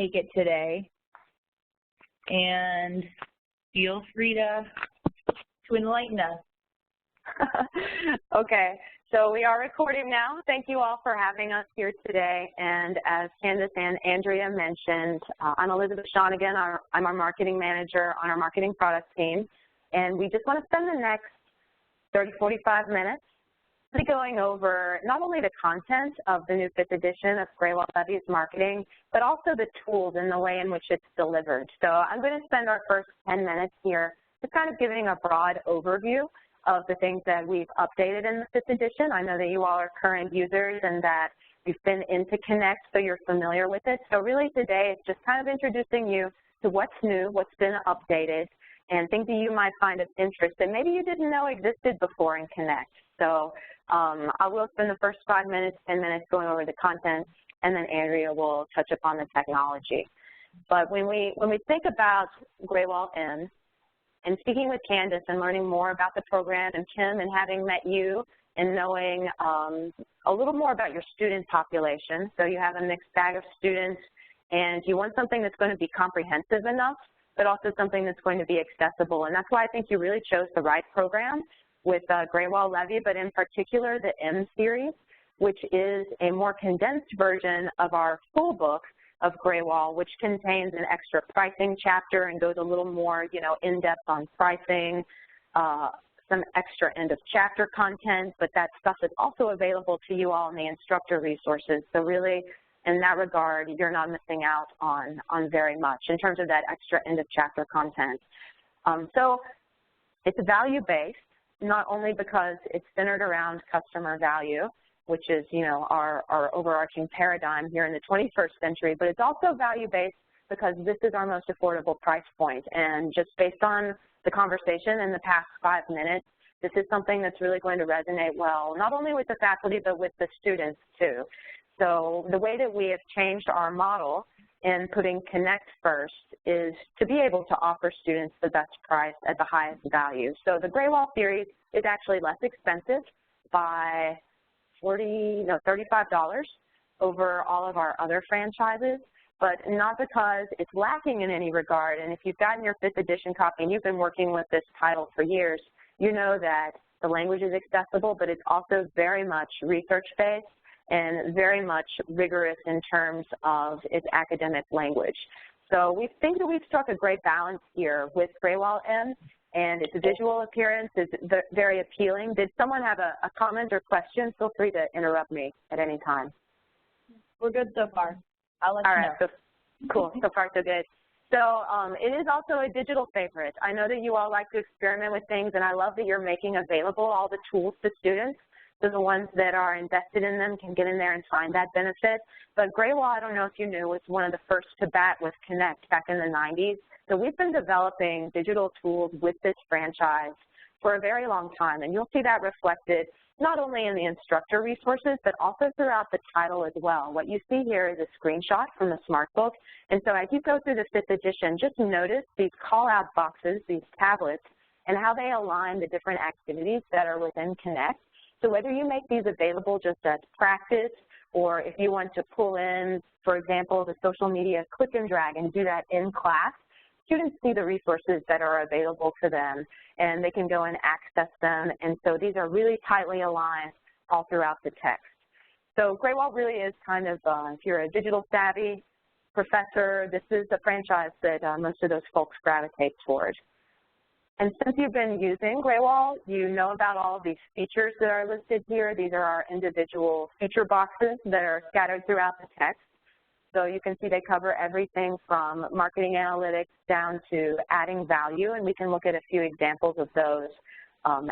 take it today, and feel free to enlighten us. Okay, so we are recording now. Thank you all for having us here today. And as Candace and Andrea mentioned, I'm Elizabeth Shonigan. I'm our marketing manager on our marketing product team. And we just want to spend the next 30, 45 minutes going over not only the content of the new 5th edition of Graywall-Levy's marketing, but also the tools and the way in which it's delivered. So I'm going to spend our first 10 minutes here just kind of giving a broad overview of the things that we've updated in the 5th edition. I know that you all are current users and that you've been into Connect, so you're familiar with it. So really today it's just kind of introducing you to what's new, what's been updated, and things that you might find of interest that maybe you didn't know existed before in Connect. So I will spend the first 5 minutes, 10 minutes going over the content, and then Andrea will touch upon the technology. But when we think about Graywall-M, and speaking with Candace and learning more about the program, and Kim, and having met you and knowing a little more about your student population, so you have a mixed bag of students, and you want something that's going to be comprehensive enough, but also something that's going to be accessible. And that's why I think you really chose the right program with Graywall-Levy, but in particular the M series, which is a more condensed version of our full book of Graywall, which contains an extra pricing chapter and goes a little more, in-depth on pricing, some extra end of chapter content, but that stuff is also available to you all in the instructor resources. So really, in that regard, you're not missing out on very much in terms of that extra end of chapter content. So it's value-based, not only because it's centered around customer value, which is, our overarching paradigm here in the 21st century, but it's also value-based because this is our most affordable price point. And just based on the conversation in the past 5 minutes, this is something that's really going to resonate well, not only with the faculty, but with the students too. So the way that we have changed our model in putting Connect first is to be able to offer students the best price at the highest value. So the Graywall series is actually less expensive by $35 over all of our other franchises, but not because it's lacking in any regard. And if you've gotten your 5th edition copy and you've been working with this title for years, you know that the language is accessible, but it's also very much research-based and very much rigorous in terms of its academic language. So we think that we've struck a great balance here with Graywall-M, and its visual appearance is very appealing. Did someone have a comment or question? Feel free to interrupt me at any time. We're good so far. I'll let you know. All right, so, cool, so far so good. So it is also a digital favorite. I know that you all like to experiment with things, and I love that you're making available all the tools to students. So the ones that are invested in them can get in there and find that benefit. But Graywall, I don't know if you knew, was one of the first to bat with Connect back in the 90s. So we've been developing digital tools with this franchise for a very long time, and you'll see that reflected not only in the instructor resources, but also throughout the title as well. What you see here is a screenshot from the SmartBook, and so as you go through the 5th edition, just notice these call-out boxes, these tablets, and how they align the different activities that are within Connect. So whether you make these available just as practice, or if you want to pull in, for example, the social media click and drag and do that in class, students see the resources that are available to them, and they can go and access them. And so these are really tightly aligned all throughout the text. So Graywall really is kind of, if you're a digital savvy professor, this is the franchise that most of those folks gravitate toward. And since you've been using Graywall, you know about all of these features that are listed here. These are our individual feature boxes that are scattered throughout the text. So you can see they cover everything from marketing analytics down to adding value, and we can look at a few examples of those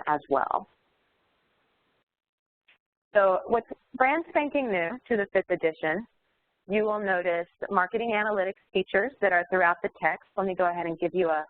as well. So what's brand spanking new to the 5th edition, you will notice marketing analytics features that are throughout the text. Let me go ahead and give you a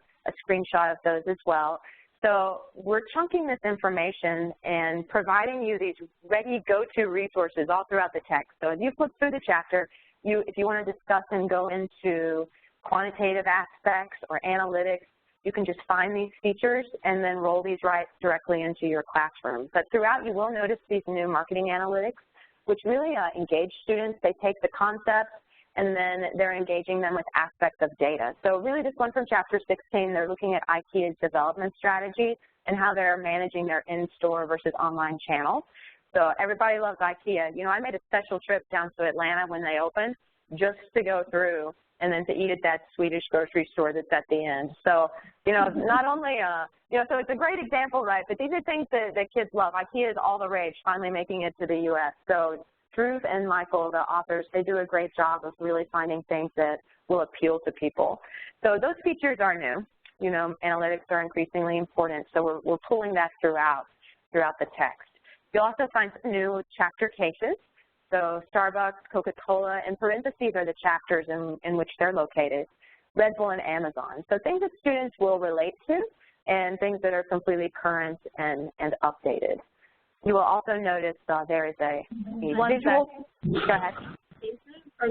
screenshot of those as well. So we're chunking this information and providing you these ready go-to resources all throughout the text. So as you flip through the chapter, if you want to discuss and go into quantitative aspects or analytics, you can just find these features and then roll these right directly into your classroom. But throughout, you will notice these new marketing analytics, which really engage students. They take the concepts and then they're engaging them with aspects of data. So really this one from Chapter 16, they're looking at IKEA's development strategy and how they're managing their in-store versus online channels. So everybody loves IKEA. You know, I made a special trip down to Atlanta when they opened just to go through and then to eat at that Swedish grocery store that's at the end. So, you know, not only, you know, so it's a great example, right? But these are things that kids love. IKEA is all the rage, finally making it to the U.S. So Ruth and Michael, the authors, they do a great job of really finding things that will appeal to people. So those features are new. You know, analytics are increasingly important, so we're pulling that throughout the text. You'll also find some new chapter cases. So Starbucks, Coca-Cola, in parentheses are the chapters in which they're located, Red Bull and Amazon. So things that students will relate to and things that are completely current and updated. You will also notice there is a visual. Go ahead. Are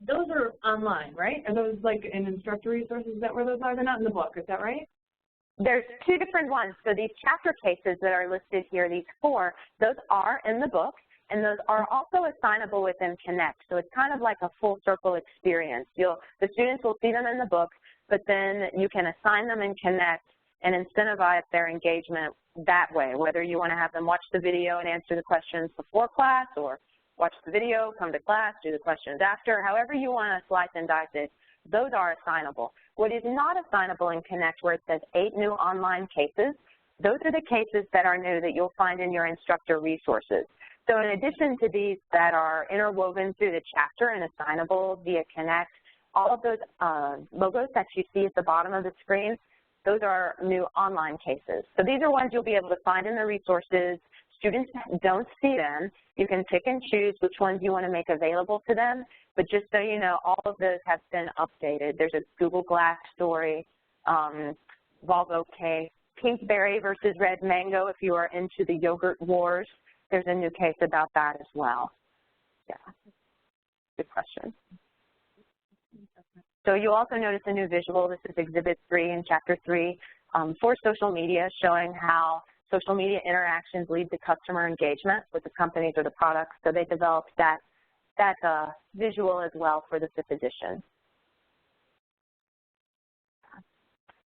those are online, right? Are those like in instructor resources? Is that where those are? They're not in the book, is that right? There's two different ones. So these chapter cases that are listed here, these 4, those are in the book, and those are also assignable within Connect. So it's kind of like a full circle experience. The students will see them in the book, but then you can assign them in Connect and incentivize their engagement that way, whether you want to have them watch the video and answer the questions before class, or watch the video, come to class, do the questions after, however you want to slice and dice it, those are assignable. What is not assignable in Connect, where it says 8 new online cases, those are the cases that are new that you'll find in your instructor resources. So in addition to these that are interwoven through the chapter and assignable via Connect, all of those logos that you see at the bottom of the screen, those are new online cases. So these are ones you'll be able to find in the resources. Students don't see them. You can pick and choose which ones you want to make available to them. But just so you know, all of those have been updated. There's a Google Glass story, Volvo case, Pinkberry versus Red Mango, if you are into the yogurt wars. There's a new case about that as well. Yeah, good question. So you'll also notice a new visual. This is Exhibit 3 in Chapter 3 for social media, showing how social media interactions lead to customer engagement with the companies or the products. So they developed that visual as well for the 5th edition.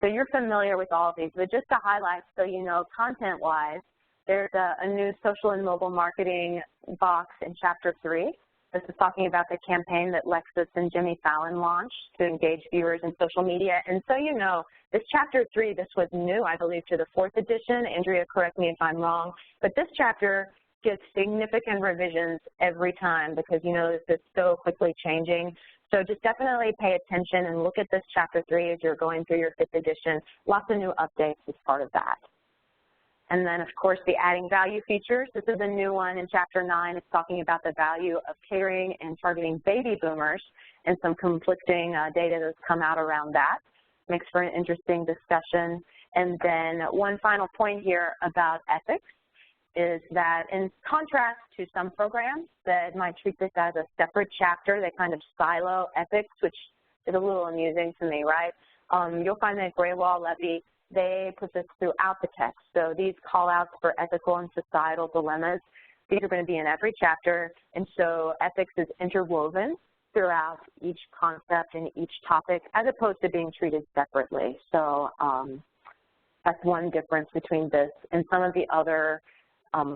So you're familiar with all of these, but just to highlight so you know, content-wise, there's a new social and mobile marketing box in Chapter 3. This is talking about the campaign that Lexus and Jimmy Fallon launched to engage viewers in social media. And so you know, this Chapter 3, this was new, I believe, to the 4th edition. Andrea, correct me if I'm wrong. But this chapter gets significant revisions every time because you know this is so quickly changing. So just definitely pay attention and look at this Chapter 3 as you're going through your 5th edition. Lots of new updates as part of that. And then, of course, the adding value features. This is a new one in Chapter 9. It's talking about the value of catering and targeting baby boomers and some conflicting data that's come out around that. Makes for an interesting discussion. And then one final point here about ethics is that in contrast to some programs that might treat this as a separate chapter, they kind of silo ethics, which is a little amusing to me, right? You'll find that Graywall-Levy, they put this throughout the text. So these call-outs for ethical and societal dilemmas, these are going to be in every chapter, and so ethics is interwoven throughout each concept and each topic as opposed to being treated separately. So that's one difference between this and some of the other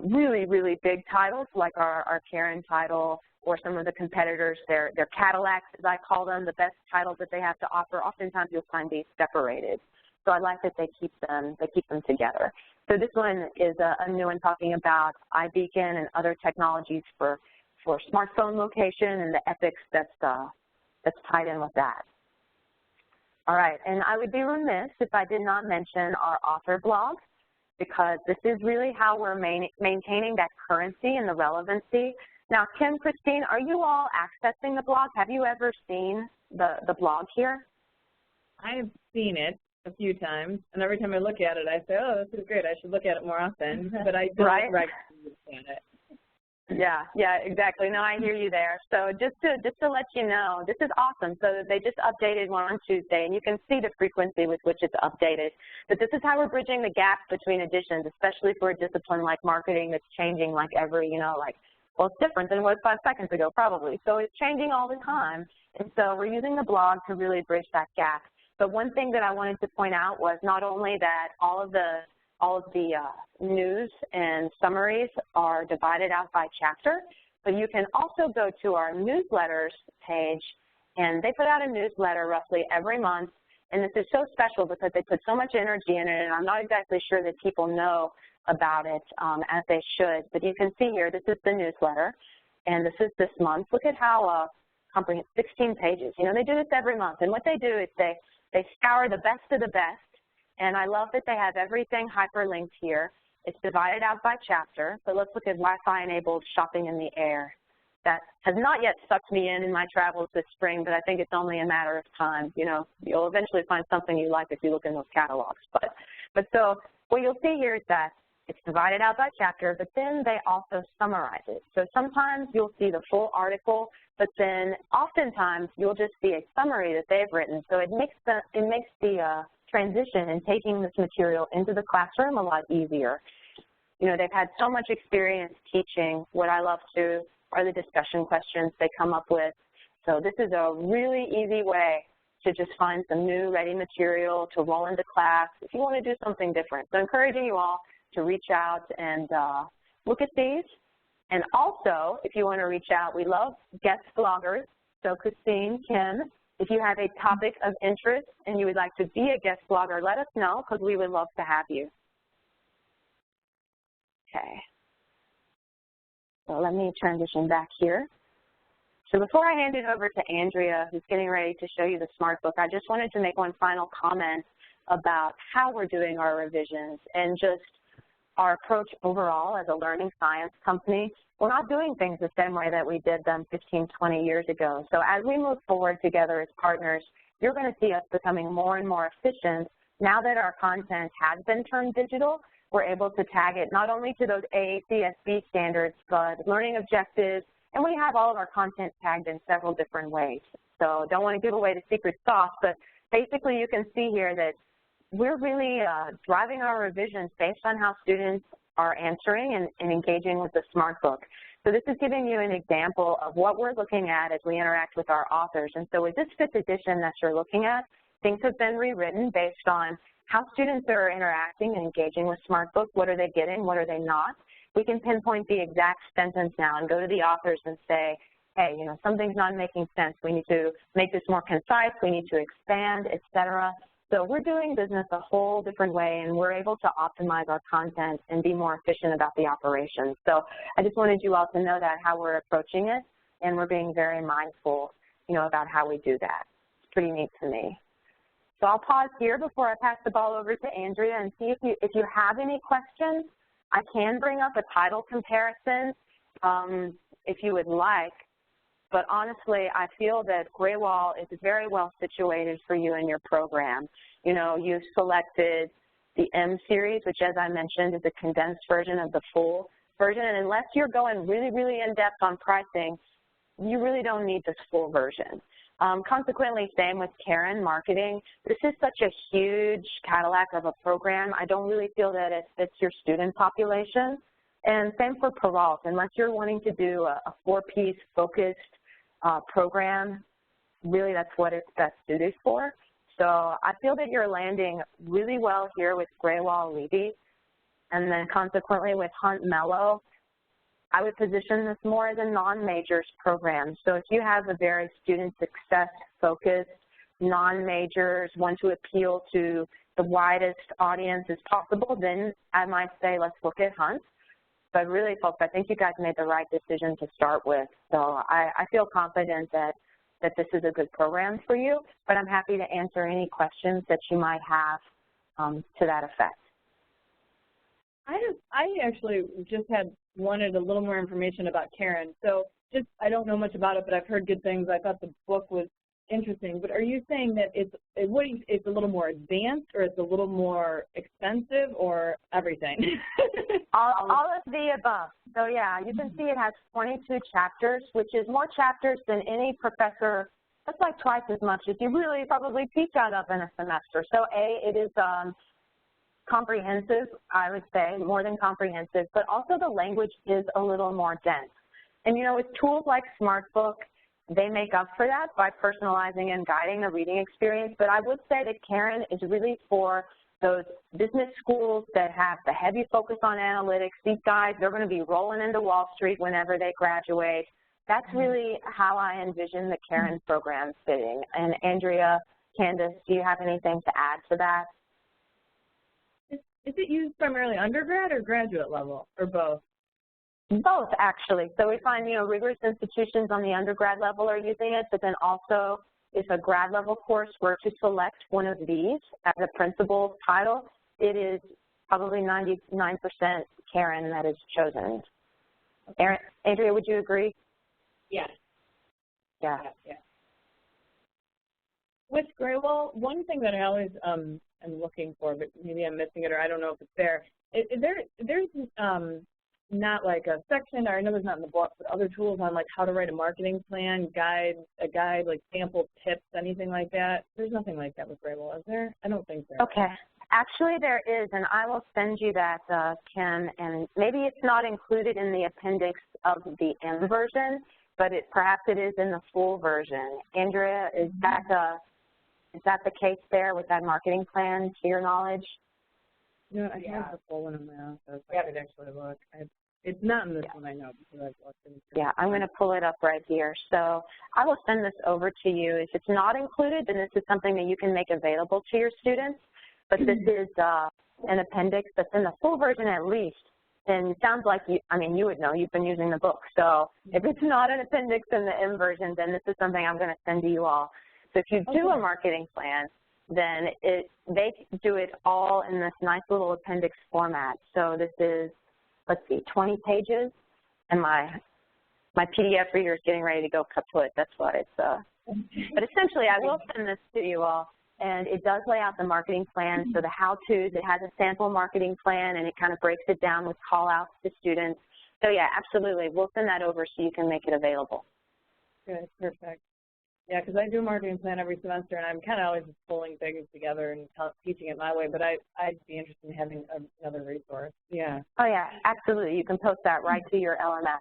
really, really big titles like our Karen title or some of the competitors, their Cadillacs, as I call them, the best titles that they have to offer. Oftentimes you'll find these separated. So I like that they keep them together. So this one is a new one talking about iBeacon and other technologies for smartphone location and the ethics that's tied in with that. All right, and I would be remiss if I did not mention our author blog, because this is really how we're maintaining that currency and the relevancy. Now, Kim, Christine, are you all accessing the blog? Have you ever seen the blog here? I've seen it a few times, and every time I look at it, I say, oh, this is great. I should look at it more often, but I don't regularly look at it. Yeah, exactly. No, I hear you there. So just to let you know, this is awesome. So they just updated one on Tuesday, and you can see the frequency with which it's updated. But this is how we're bridging the gap between editions, especially for a discipline like marketing that's changing like every, like Well, it's different than it was 5 seconds ago, probably. So it's changing all the time. And so we're using the blog to really bridge that gap. But one thing that I wanted to point out was not only that all of the news and summaries are divided out by chapter, but you can also go to our newsletters page, and they put out a newsletter roughly every month. And this is so special because they put so much energy in it, and I'm not exactly sure that people know about it as they should. But you can see here, this is the newsletter, and this is this month. Look at how comprehensive, 16 pages. You know, they do this every month, and what they do is they scour the best of the best, and I love that they have everything hyperlinked here. It's divided out by chapter, but let's look at Wi-Fi-enabled shopping in the air. That has not yet sucked me in my travels this spring, but I think it's only a matter of time. You know, you'll eventually find something you like if you look in those catalogs. But so what you'll see here is that it's divided out by chapter, but then they also summarize it. So sometimes you'll see the full article, but then oftentimes you'll just see a summary that they've written. So it makes the transition in taking this material into the classroom a lot easier. You know, they've had so much experience teaching. What I love to are the discussion questions they come up with. So this is a really easy way to just find some new ready material to roll into class if you want to do something different. So encouraging you all to reach out and look at these. And also, if you want to reach out, we love guest bloggers. So Christine, Kim, if you have a topic of interest and you would like to be a guest blogger, let us know because we would love to have you. Okay. So let me transition back here. So before I hand it over to Andrea, who's getting ready to show you the Smart Book, I just wanted to make one final comment about how we're doing our revisions and just our approach overall as a learning science company. We're not doing things the same way that we did them 15, 20 years ago. So as we move forward together as partners, you're going to see us becoming more and more efficient. Now that our content has been turned digital, we're able to tag it not only to those AACSB standards, but learning objectives, and we have all of our content tagged in several different ways. So don't want to give away the secret sauce, but basically you can see here that we're really driving our revisions based on how students are answering and engaging with the Smart Book. So this is giving you an example of what we're looking at as we interact with our authors. And so with this 5th edition that you're looking at, things have been rewritten based on how students are interacting and engaging with Smart Book. What are they getting? What are they not? We can pinpoint the exact sentence now and go to the authors and say, hey, you know, something's not making sense. We need to make this more concise. We need to expand, et cetera. So we're doing business a whole different way, and we're able to optimize our content and be more efficient about the operations. So I just wanted you all to know that, how we're approaching it, and we're being very mindful, you know, about how we do that. It's pretty neat to me. So I'll pause here before I pass the ball over to Andrea and see if you have any questions. I can bring up a title comparison if you would like, but honestly, I feel that Graywall is very well situated for you in your program. You know, you've selected the M series, which, as I mentioned, is a condensed version of the full version, and unless you're going really, really in-depth on pricing, you really don't need this full version. Consequently, same with Karen Marketing. This is such a huge Cadillac of a program. I don't really feel that it fits your student population. And same for Peralt. Unless you're wanting to do a 4-piece focused program, really that's what it's best suited for. So I feel that you're landing really well here with Graywall Levy. And then consequently with Hunt Mello, I would position this more as a non-majors program. So if you have a very student success focused non-majors, want to appeal to the widest audience as possible, then I might say let's look at Hunt. But really, folks, I think you guys made the right decision to start with. So I feel confident that this is a good program for you, but I'm happy to answer any questions that you might have to that effect. I actually just wanted a little more information about Karen. So I don't know much about it, but I've heard good things. I thought the book was interesting. But are you saying that it's a little more advanced, or it's a little more expensive, or everything? all of the above. So yeah, you can see it has 22 chapters, which is more chapters than any professor. That's like twice as much as you really probably teach out of in a semester. So it is comprehensive, I would say, more than comprehensive, but also the language is a little more dense. And, you know, with tools like SmartBook, they make up for that by personalizing and guiding the reading experience. But I would say that Karen is really for those business schools that have the heavy focus on analytics. These guys, they're going to be rolling into Wall Street whenever they graduate. That's really how I envision the Karen program fitting. And Andrea, Candace, do you have anything to add to that? Is it used primarily undergrad or graduate level, or both? Both, actually. So we find, you know, rigorous institutions on the undergrad level are using it, but then also if a grad level course were to select one of these as a principal title, it is probably 99% Karen that is chosen. Okay. Andrea, would you agree? Yes. Yeah. Yeah. With Graywell, one thing that I always am looking for, but maybe I'm missing it or I don't know if it's there. There's not like a section, or I know there's not in the book, but other tools on like how to write a marketing plan, a guide, like sample tips, anything like that. There's nothing like that with Graywell, is there? I don't think so. Okay. Actually, there is, and I will send you that, Kim, and maybe it's not included in the appendix of the M version, but perhaps it is in the full version. Andrea, is that the case there with that marketing plan, to your knowledge? No, I have the full one in my office. I could actually look. It's not in this one, I know, because I've looked in it. Yeah, I'm going to pull it up right here. So I will send this over to you. If it's not included, then this is something that you can make available to your students. But this is an appendix that's in the full version at least. And it sounds like you would know, you've been using the book. So if it's not an appendix in the M version, then this is something I'm going to send to you all. So if you do a marketing plan, then they do it all in this nice little appendix format. So this is, let's see, 20 pages, and my PDF reader is getting ready to go kaput. That's why it's, but essentially I will send this to you all. And it does lay out the marketing plan, so the how-tos, it has a sample marketing plan, and it kind of breaks it down with call-outs to students. So yeah, absolutely, we'll send that over so you can make it available. Good, perfect. Yeah, because I do a marketing plan every semester, and I'm kind of always just pulling things together and teaching it my way, but I'd be interested in having another resource. Yeah. Oh yeah, absolutely, you can post that right to your LMS.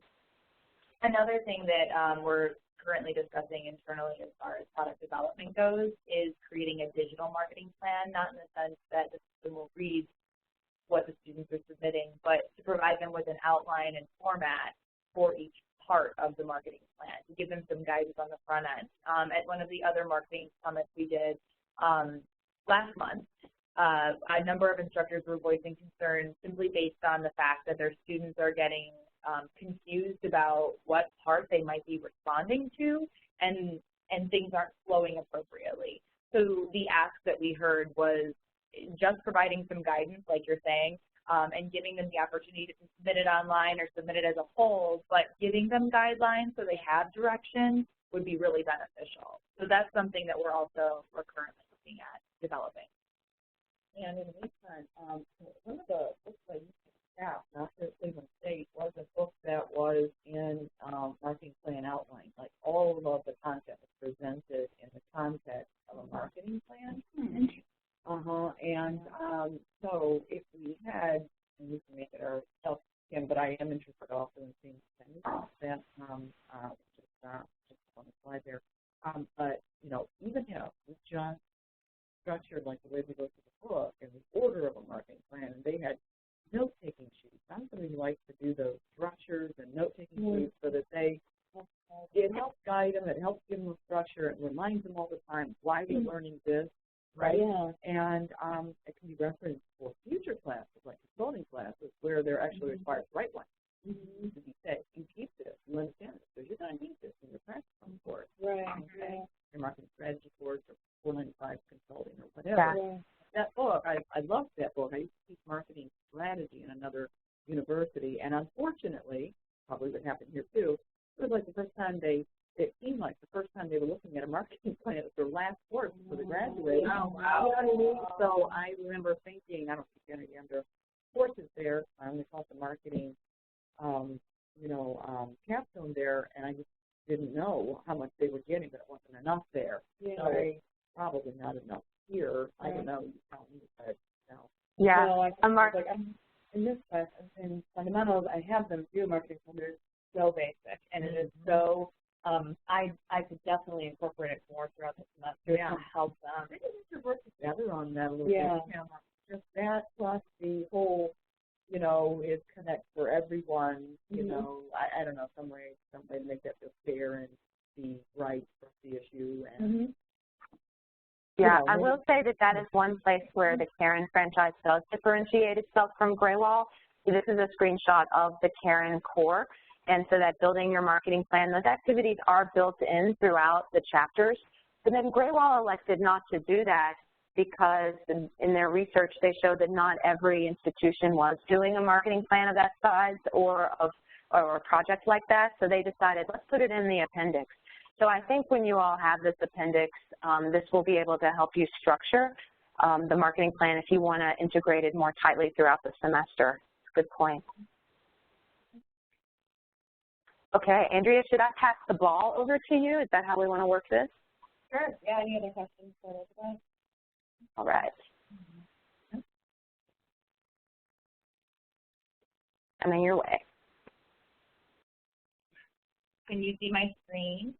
Another thing that we're currently discussing internally as far as product development goes is creating a digital marketing plan, not in the sense that the system will read what the students are submitting, but to provide them with an outline and format for each part of the marketing plan, to give them some guidance on the front end. At one of the other marketing summits we did last month, a number of instructors were voicing concerns simply based on the fact that their students are getting confused about what part they might be responding to, and things aren't flowing appropriately. So the ask that we heard was just providing some guidance, like you're saying, and giving them the opportunity to submit it online or submit it as a whole, but giving them guidelines so they have direction would be really beneficial. So that's something that we're currently looking at developing. And in the meantime, one of the books I used to have, not in Cleveland State, was a book that was in marketing plan outline. Like all of the content was presented in the context of a marketing plan. And so if we had, and we can make it ourselves again, but I am interested also in seeing that just on the slide there. But you know, even if we just structured like the way we go through the book and the order of a marketing plan, and they had note-taking sheets. I'm somebody who likes to do those structures and note-taking sheets so that it helps guide them, it helps give them a structure, it reminds them all the time why they're learning this, right? Yeah. And it can be referenced for future classes, like consulting classes, where they're actually required to write one. To be said, you keep this, you understand this, because you're going to need this in your practice course. Right. Okay. Your marketing strategy course or 495 consulting or whatever. Yeah. That book, I loved that book. I used to teach marketing strategy in another university, and unfortunately, probably would happen here too, it was like the first time it seemed like the first time they were looking at a marketing plan. It was their last course for the graduates. Oh, wow. You know what I mean? So I remember thinking, I don't think any other courses there, I only taught the marketing, capstone there, and I just didn't know how much they were getting, but it wasn't enough there. Yeah. So probably not enough here. I don't know. You tell me, but no. Yeah. So I'm in this class, in fundamentals, I have them do marketing plan. They're so basic, and to help them. Maybe we should work together on that a little bit. Just that plus the whole, you know, is Connect for everyone, you know, I don't know, some way to make that feel fair and be right for the issue. And yeah, I will say that that is one place where the Karen franchise does differentiate itself from Graywall. This is a screenshot of the Karen core. And so that building your marketing plan, those activities are built in throughout the chapters. But then Graywall elected not to do that because in their research they showed that not every institution was doing a marketing plan of that size or a project like that. So they decided, let's put it in the appendix. So I think when you all have this appendix, this will be able to help you structure the marketing plan if you want to integrate it more tightly throughout the semester. Good point. Okay, Andrea, should I pass the ball over to you? Is that how we want to work this? Sure. Yeah, any other questions for Elizabeth? All right. Coming your way. Can you see my screen?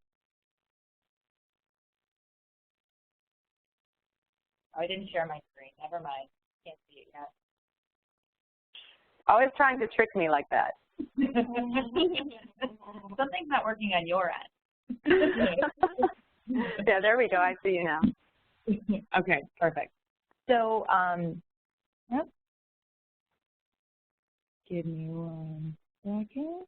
Oh, I didn't share my screen. Never mind. Can't see it yet. Always trying to trick me like that. Something's not working on your end. Yeah, there we go. I see you now. Okay, perfect. So, yep. Give me 1 second.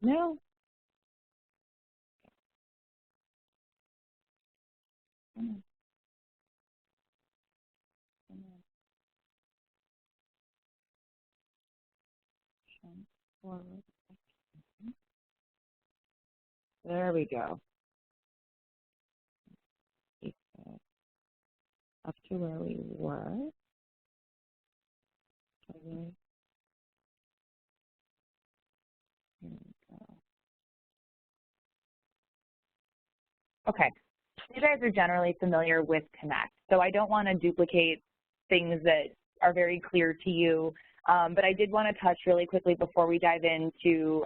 No. Forward. There we go. Up to where we were. Here we go. Okay. You guys are generally familiar with Connect, so I don't want to duplicate things that are very clear to you, but I did want to touch really quickly before we dive into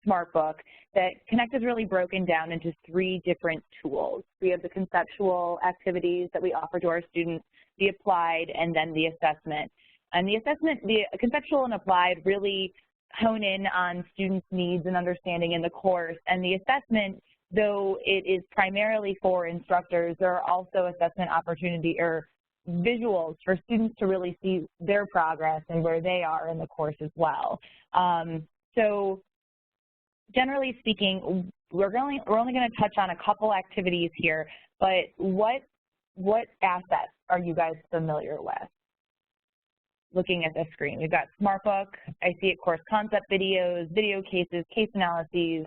SmartBook that Connect is really broken down into 3 different tools. We have the conceptual activities that we offer to our students, the applied, and then the assessment. And the assessment, the conceptual and applied really hone in on students' needs and understanding in the course, and the assessment, though it is primarily for instructors, there are also assessment opportunity or visuals for students to really see their progress and where they are in the course as well. So generally speaking, we're only going to touch on a couple activities here, but what assets are you guys familiar with? Looking at the screen, we've got SmartBook, I see it course concept videos, video cases, case analyses.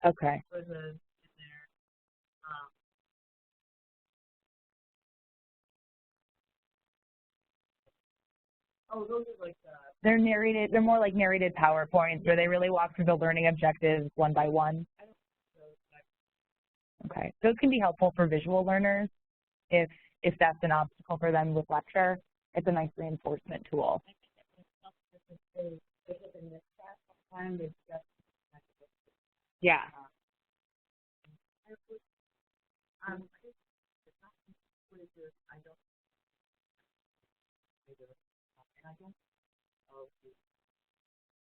Okay. Oh, those are like they're narrated. They're more like narrated PowerPoints where they really walk through the learning objectives one by one. Okay, those can be helpful for visual learners if that's an obstacle for them with lecture. It's a nice reinforcement tool. Yeah.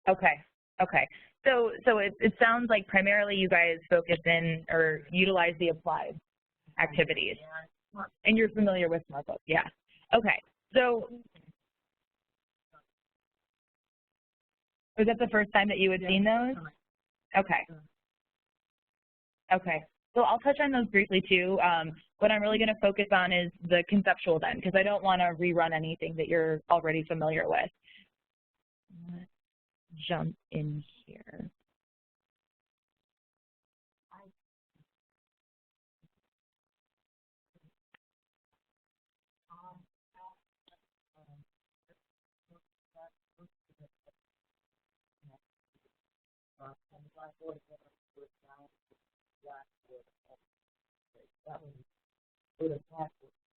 Okay. Okay. So it sounds like primarily you guys focus in or utilize the applied activities. And you're familiar with SmartBook, yeah. Okay. So was that the first time that you had seen those? Okay. Okay. So I'll touch on those briefly too. What I'm really going to focus on is the conceptual then, because I don't want to rerun anything that you're already familiar with. Let's jump in here.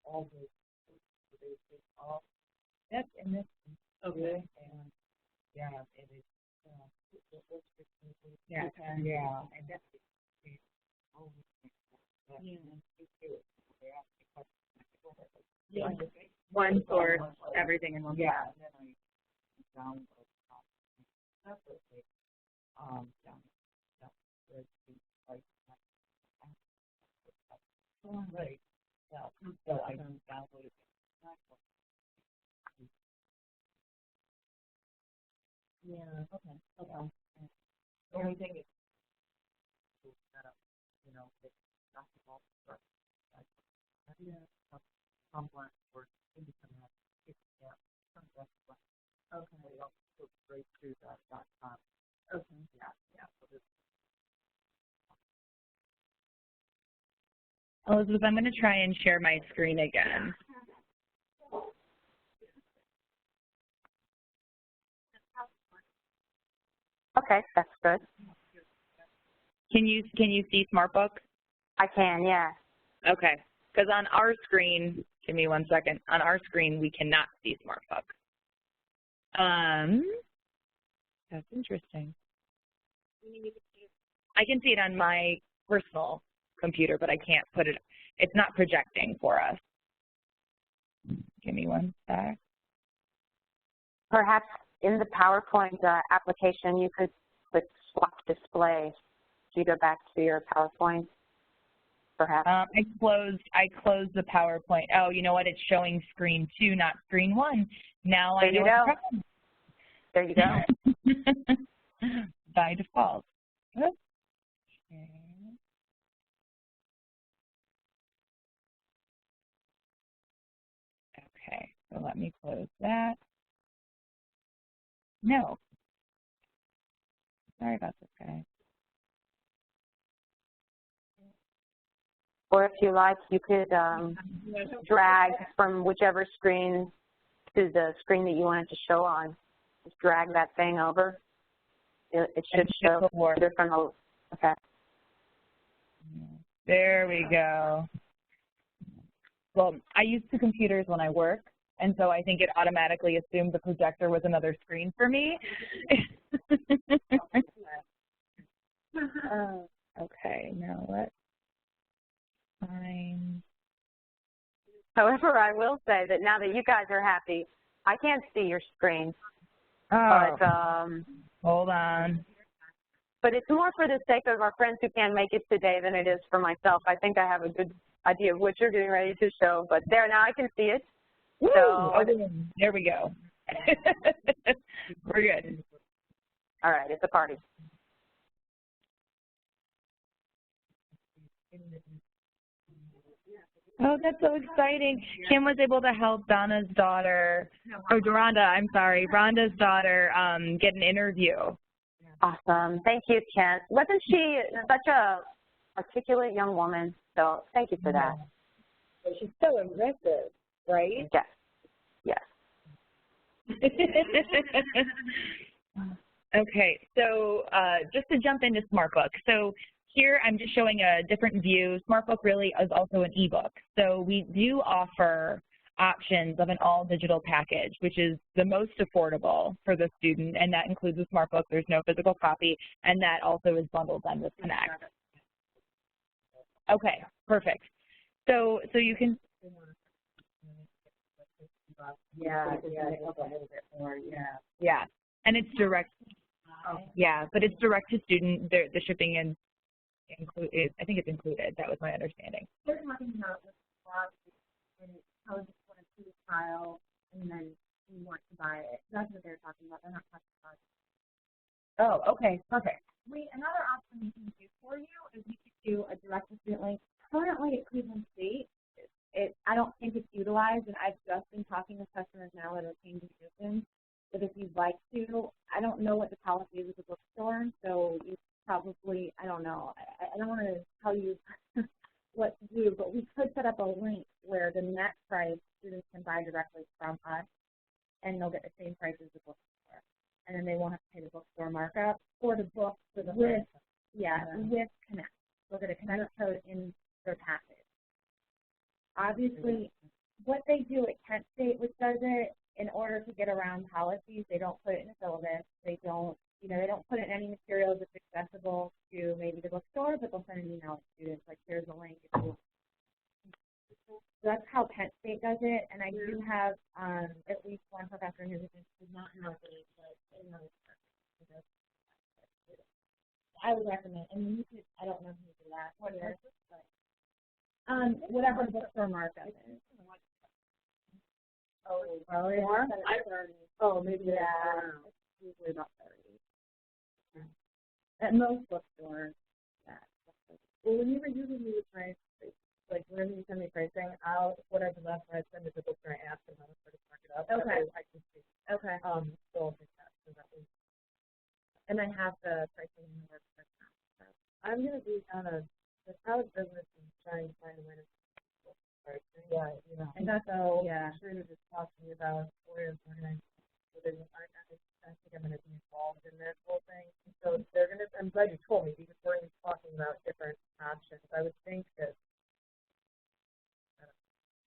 all those they all that's in this. Okay. And yeah, it is. Yeah. Yeah, and that's it. Yeah. One source, everything in one. Yeah, and then I download separately. Down right. So I downloaded. Yeah. Okay. The only thing is set up, you know, it's not all stuff. Some blank words independent. Yeah. Some blank. Okay. It also goes straight to .com. Okay. Yeah. So this. Elizabeth, I'm going to try and share my screen again. Okay, that's good. Can you see SmartBook? I can, yeah. Okay, because on our screen, give me 1 second. On our screen, we cannot see SmartBook. That's interesting. I can see it on my personal computer, but I can't put it. It's not projecting for us. Give me 1 sec. Perhaps in the PowerPoint application, you could click swap display. Do you go back to your PowerPoint, perhaps? I closed the PowerPoint. Oh, you know what? It's showing screen 2, not screen 1. Now I know what's the problem. There you go. By default. Okay. Okay, so let me close that. No. Sorry about this, guys. Or if you like, you could drag from whichever screen to the screen that you wanted to show on. Just drag that thing over. It should show different. Okay. There we go. Well, I use 2 computers when I work, and so I think it automatically assumed the projector was another screen for me. Okay, now let's find. However, I will say that now that you guys are happy, I can't see your screen. Oh, But, hold on. But it's more for the sake of our friends who can't make it today than it is for myself. I think I have a good idea of what you're getting ready to show. But there, now I can see it. Woo! So there we go. We're good. All right, it's a party. Oh, that's so exciting. Kim was able to help Donna's daughter, or Rhonda's daughter get an interview. Awesome. Thank you, Ken. Wasn't she such a articulate young woman? So thank you for that. But she's so aggressive, right? Yes. Yes. Okay, so just to jump into SmartBook. So here I'm just showing a different view. SmartBook really is also an ebook. So we do offer options of an all-digital package, which is the most affordable for the student, and that includes a SmartBook. There's no physical copy, and that also is bundled then with Connect. Okay, perfect. So you can. Yeah, and it's direct. Yeah, but it's direct to student. The shipping and I think it's included. That was my understanding. They're talking about with and how just want to see the trial and then you want to buy it. That's what they're talking about. They're not talking about it. Oh, okay, perfect. Another option we can do for you is we could do a direct to student link. Currently at Cleveland State, I don't think it's utilized, and I've just been talking with customers now that are changing systems. But if you'd like to, I don't know what the policy is with the bookstore, so you probably, I don't know. I don't want to tell you what to do, but we could set up a link where the net price students can buy directly from us, and they'll get the same price as the bookstore. And then they won't have to pay the bookstore markup for the book with Connect. They'll get a Connect code in their package. Obviously, what they do at Kent State, which does it in order to get around policies, they don't put it in a syllabus. They don't, they don't put it in any materials that's accessible to maybe the bookstore, but they'll send an email to students like, here's a link. So that's how Kent State does it, and I do have at least one professor in his does not have it, but in another department. I would recommend. I mean, you could. I don't know who did that. What is it? Whatever bookstore markup is. Oh, probably more? Oh, maybe yeah. It's usually about 30. At most bookstores. Yeah. Well, when you were using me with price, like whenever you send me pricing, what I've been left when I send it to the bookstore, I ask them how to sort of mark it up. Okay. I can see. Okay. So I'll take that. So that was. And I have the pricing in the works right now. So I'm gonna be kind of the college business and trying to find a way to. Yeah, and that's all. Yeah, I'm sure you're just talking about where I think I'm going to be involved in this whole thing. And so they're going to. I'm glad you told me because we're going to be talking about different options. I would think that.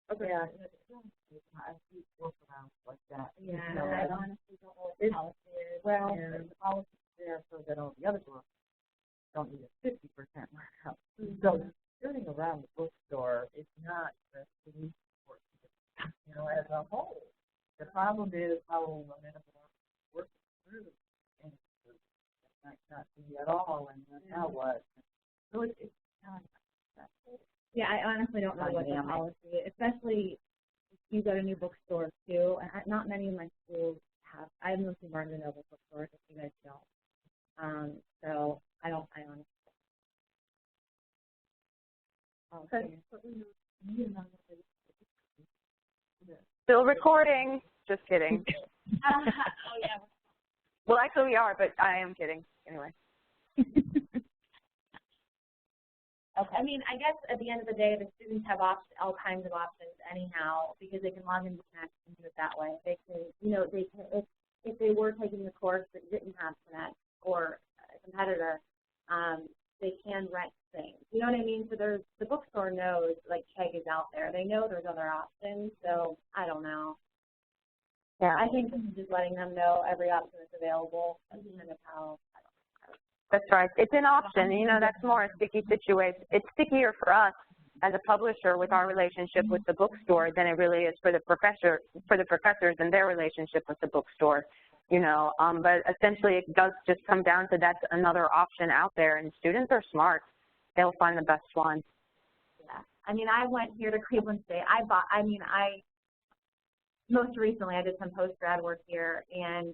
Okay. Yeah. I see workarounds like that. Yeah, I honestly don't know what the policy is. Well, the policy is there so that all the other books don't need a 50% markup. So turning around the bookstore is not the solution for it, as a whole. The problem is how momentum works through and it might not be at all, and now what? So it's kind of yeah, I honestly don't know what the policy is, especially if you go to new bookstores too. And not many of my schools have. I have mostly Barnes and Noble bookstores, if you guys don't. So I honestly. Okay. Still recording. Just kidding. Oh, yeah. Well, actually we are, but I am kidding. Anyway. Okay. I mean, I guess at the end of the day, the students have all kinds of options anyhow because they can log into Connect and do it that way. They can, they can, if they were taking the course that didn't have Connect or a competitor, they can rent things. You know what I mean? So the bookstore knows, like, Chegg is out there. They know there's other options, so I don't know. Yeah. I think just letting them know every option is available and kind of how. That's right. It's an option. That's more a sticky situation. It's stickier for us as a publisher with our relationship with the bookstore than it really is for the professors and their relationship with the bookstore. But essentially it does just come down to that's another option out there, and students are smart. They'll find the best one. Yeah. I mean, I went here to Cleveland State. Most recently I did some post-grad work here, and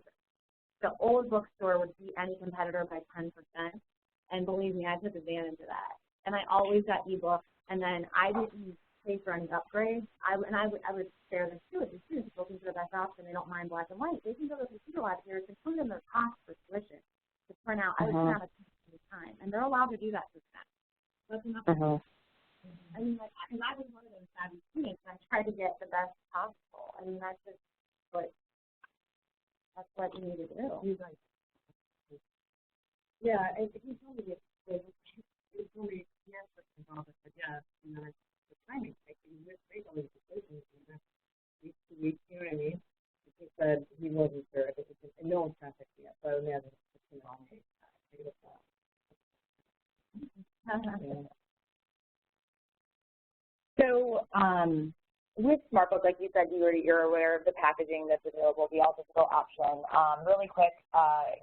the old bookstore would beat any competitor by 10%. And believe me, I took advantage of that. And I always got ebooks, and then I didn't pay for any upgrades. I would share this too with the students looking for the best option. They don't mind black and white. They can go to the computer lab here. It's included in their cost for tuition to print out. I would print out a time, and they're allowed to do that to them. That's enough. I mean, because I was one of those savvy students, and I tried to get the best possible. I mean, that's what you need to do. Yeah, if you told me it's only yes, but yeah, the timing taking with regular decisions in these 2 weeks, you know what I mean? He said he wasn't sure if it was, and no one's contacted me yet, so I imagine it's on me. So with SmartBook, like you said, you're aware of the packaging that's available, the all-digital option. Really quick,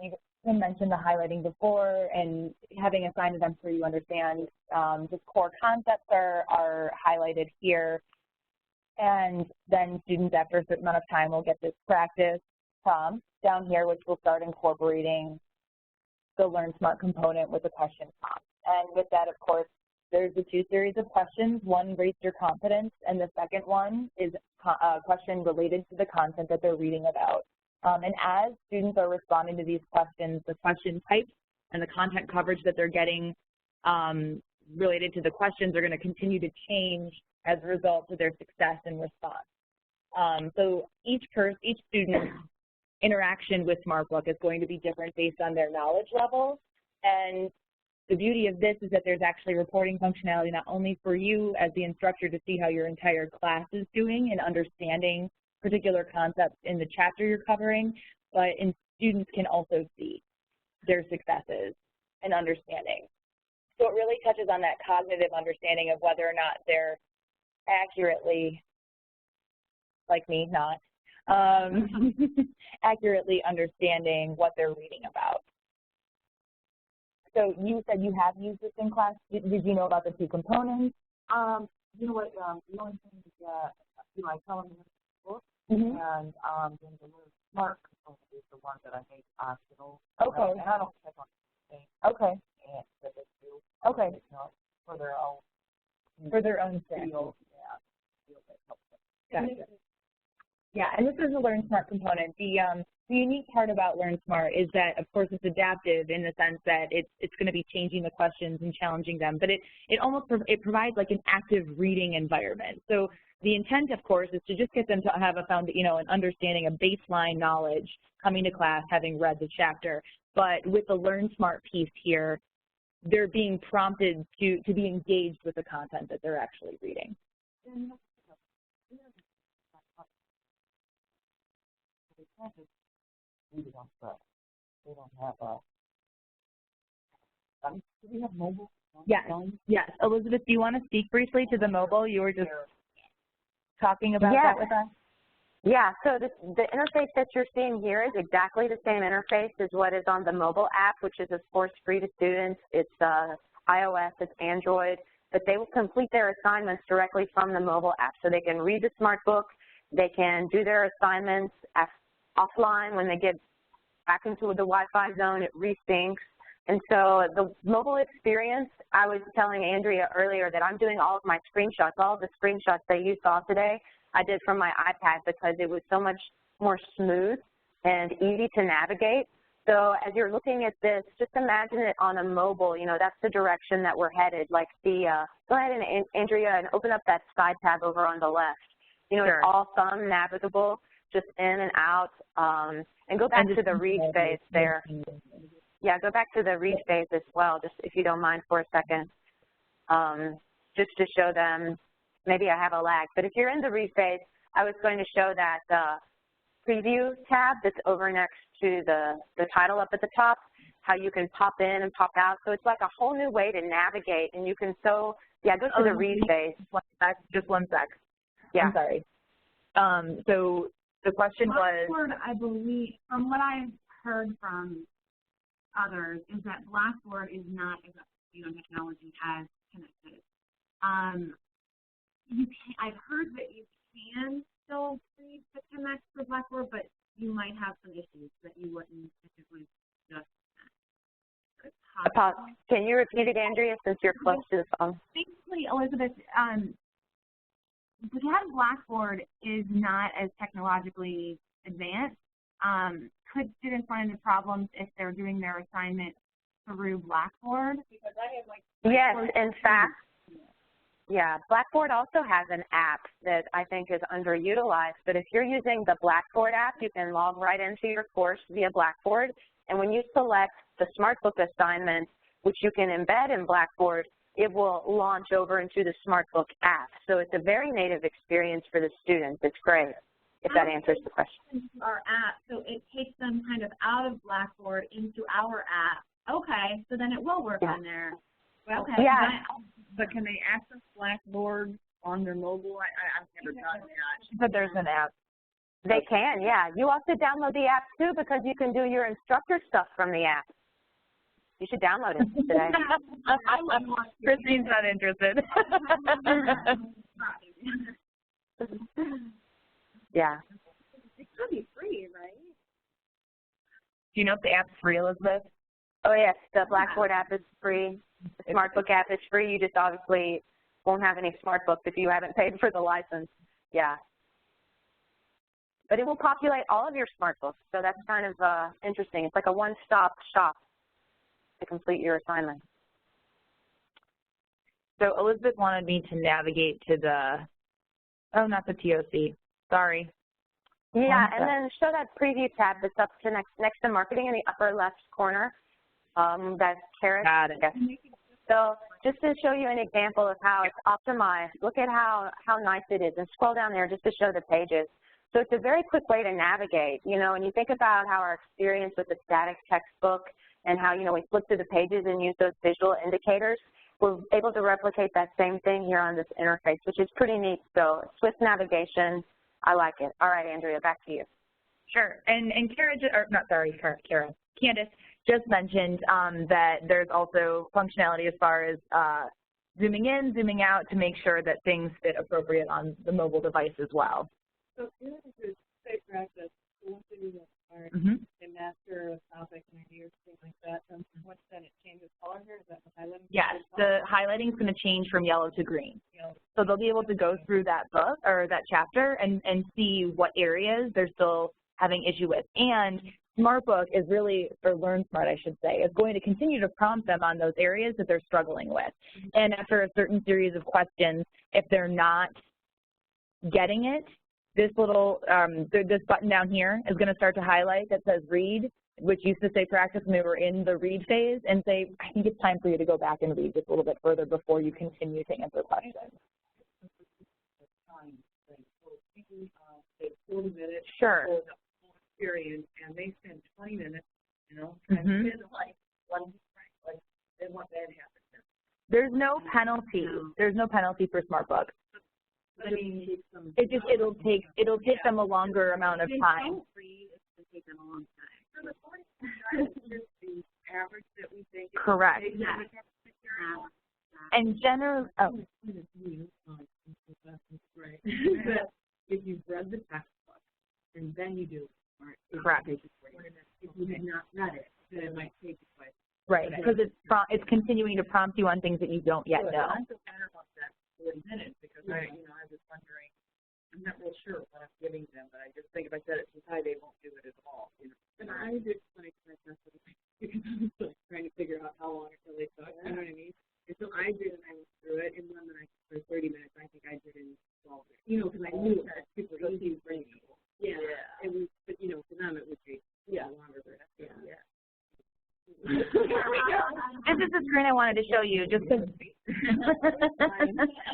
you mentioned the highlighting before and having assigned I'm sure you understand. Just core concepts are highlighted here. And then students, after a certain amount of time, will get this practice prompt down here, which will start incorporating the Learn Smart component with a question prompt. And with that, of course, there's the 2 series of questions. One rates your confidence, and the second one is a question related to the content that they're reading about. And as students are responding to these questions, the question types and the content coverage that they're getting related to the questions are going to continue to change as a result of their success and response. So each student's interaction with SmartBook is going to be different based on their knowledge level, and the beauty of this is that there's actually reporting functionality not only for you as the instructor to see how your entire class is doing and understanding particular concepts in the chapter you're covering, but students can also see their successes and understanding. So it really touches on that cognitive understanding of whether or not they're accurately, like me, not, accurately understanding what they're reading about. So you said you have used this in class. Did you know about the two components? You know what, the only thing is that, you know, I tell them in the book, Mm-hmm. and then the little smart component is the one that I make optional. Okay. And I don't check on anything. Okay. And that they do. Okay. You know, for their own. For their own sake. Feel, yeah. Feel that helps them. Gotcha. Yeah, and this is the Learn Smart component. The unique part about Learn Smart is that, of course, it's adaptive in the sense that it's going to be changing the questions and challenging them, but it provides like an active reading environment. So the intent, of course, is to just get them to have an understanding, a baseline knowledge coming to class, having read the chapter. But with the Learn Smart piece here, they're being prompted to be engaged with the content that they're actually reading. They don't have do we have mobile? Yes. Yes. Elizabeth, do you want to speak briefly to the mobile? You were just talking about that with us? Yeah, so the interface that you're seeing here is exactly the same interface as what is on the mobile app, which is, of course, free to students. It's iOS, it's Android, but they will complete their assignments directly from the mobile app. So they can read the smart book, they can do their assignments offline. When they get back into the Wi-Fi zone, it resyncs. And so the mobile experience, I was telling Andrea earlier that I'm doing all of my screenshots, all of the screenshots that you saw today, I did from my iPad because it was so much more smooth and easy to navigate. So as you're looking at this, just imagine it on a mobile, you know, that's the direction that we're headed. Like go ahead and Andrea and open up that side tab over on the left. You know, sure. It's all thumb navigable, just in and out. And go back to the read phase there. Yeah, go back to the read phase as well, just if you don't mind for a second, just to show them. Maybe I have a lag, but if you're in the read phase, I was going to show that preview tab that's over next to the title up at the top, how you can pop in and pop out. So it's like a whole new way to navigate, and you can go to the read phase. Just one sec. Yeah. I'm sorry. So the question was. Blackboard, I believe, from what I've heard from others, is that Blackboard is not as up-to-date on technology as Connected. I've heard that you can still read the Connect for Blackboard, but you might have some issues that you wouldn't typically just Can you repeat it, Andrea, since you're close to the phone? Basically, Elizabeth, because Blackboard is not as technologically advanced, could students run into problems if they're doing their assignment through Blackboard? Because I have yes, in fact. Yeah, Blackboard also has an app that I think is underutilized, but if you're using the Blackboard app, you can log right into your course via Blackboard, and when you select the SmartBook assignment, which you can embed in Blackboard, it will launch over into the SmartBook app. So it's a very native experience for the students. It's great, if that answers the question. Our app, so it takes them kind of out of Blackboard into our app. Okay, so then it will work on there. Okay. Yeah. But can they access Blackboard on their mobile? I've never done that. But there's an app. They can, yeah. You also download the app, too, because you can do your instructor stuff from the app. You should download it today. Christine's not interested. Yeah. It could be free, right? Do you know if the app's free, Elizabeth? Oh, yes. The Blackboard app is free. The SmartBook app is free. You just obviously won't have any SmartBooks if you haven't paid for the license. Yeah. But it will populate all of your SmartBooks, so that's kind of interesting. It's like a one-stop shop to complete your assignment. So Elizabeth wanted me to navigate to the, oh, not the TOC, sorry. Yeah, and then show that preview tab that's up to next to marketing in the upper left corner. That's Kara. Got it. Yes. So just to show you an example of how it's optimized, look at how nice it is, and scroll down there just to show the pages. So it's a very quick way to navigate, you know, and you think about how our experience with the static textbook and how, you know, we flip through the pages and use those visual indicators. We're able to replicate that same thing here on this interface, which is pretty neat. So swift navigation, I like it. All right, Andrea, back to you. Sure. And Kara, or not sorry, Kara, Candace just mentioned that there's also functionality as far as zooming in, zooming out to make sure that things fit appropriate on the mobile device as well. So here is safe practice. So once they do that part, they master a topic, maybe or something like that. Once then it changes color here. Is that the highlighting? Yes, the highlighting is going to change from yellow to green. So they'll be able to go through that book or that chapter and see what areas they're still having issue with. And SmartBook is really, or LearnSmart I should say, is going to continue to prompt them on those areas that they're struggling with. And after a certain series of questions, if they're not getting it, this little, this button down here is going to start to highlight that says read, which used to say practice when we were in the read phase, and say, I think it's time for you to go back and read just a little bit further before you continue to answer questions. 40 minutes. Sure. Experience, and they spend 20 minutes, you know, and then like then what then happens? There's no penalty. There's no penalty for SmartBook. I mean, It'll take them a longer amount of time. It'll take them a long time. So the 40 is just the average that we think. Correct. And generally, right. But if you've read the textbook and then you do correct. If you did not read it, then it might take you twice. Right, because it's continuing to prompt you on things that you don't yet know. I feel better about that 40 minutes because I was wondering, I'm not real sure what I'm giving them, but I just think if I set it too high, they won't do it at all. You know? And I did like because I was like trying to figure out how long it really took. You know what I mean? And so I did, and I went through it, and one that I for 30 minutes, I think I did in 12 minutes. You know, because I knew it was super easy for me. Yeah, it was, but you know, for them it would take longer. Yeah. This is the screen I wanted to show you, just because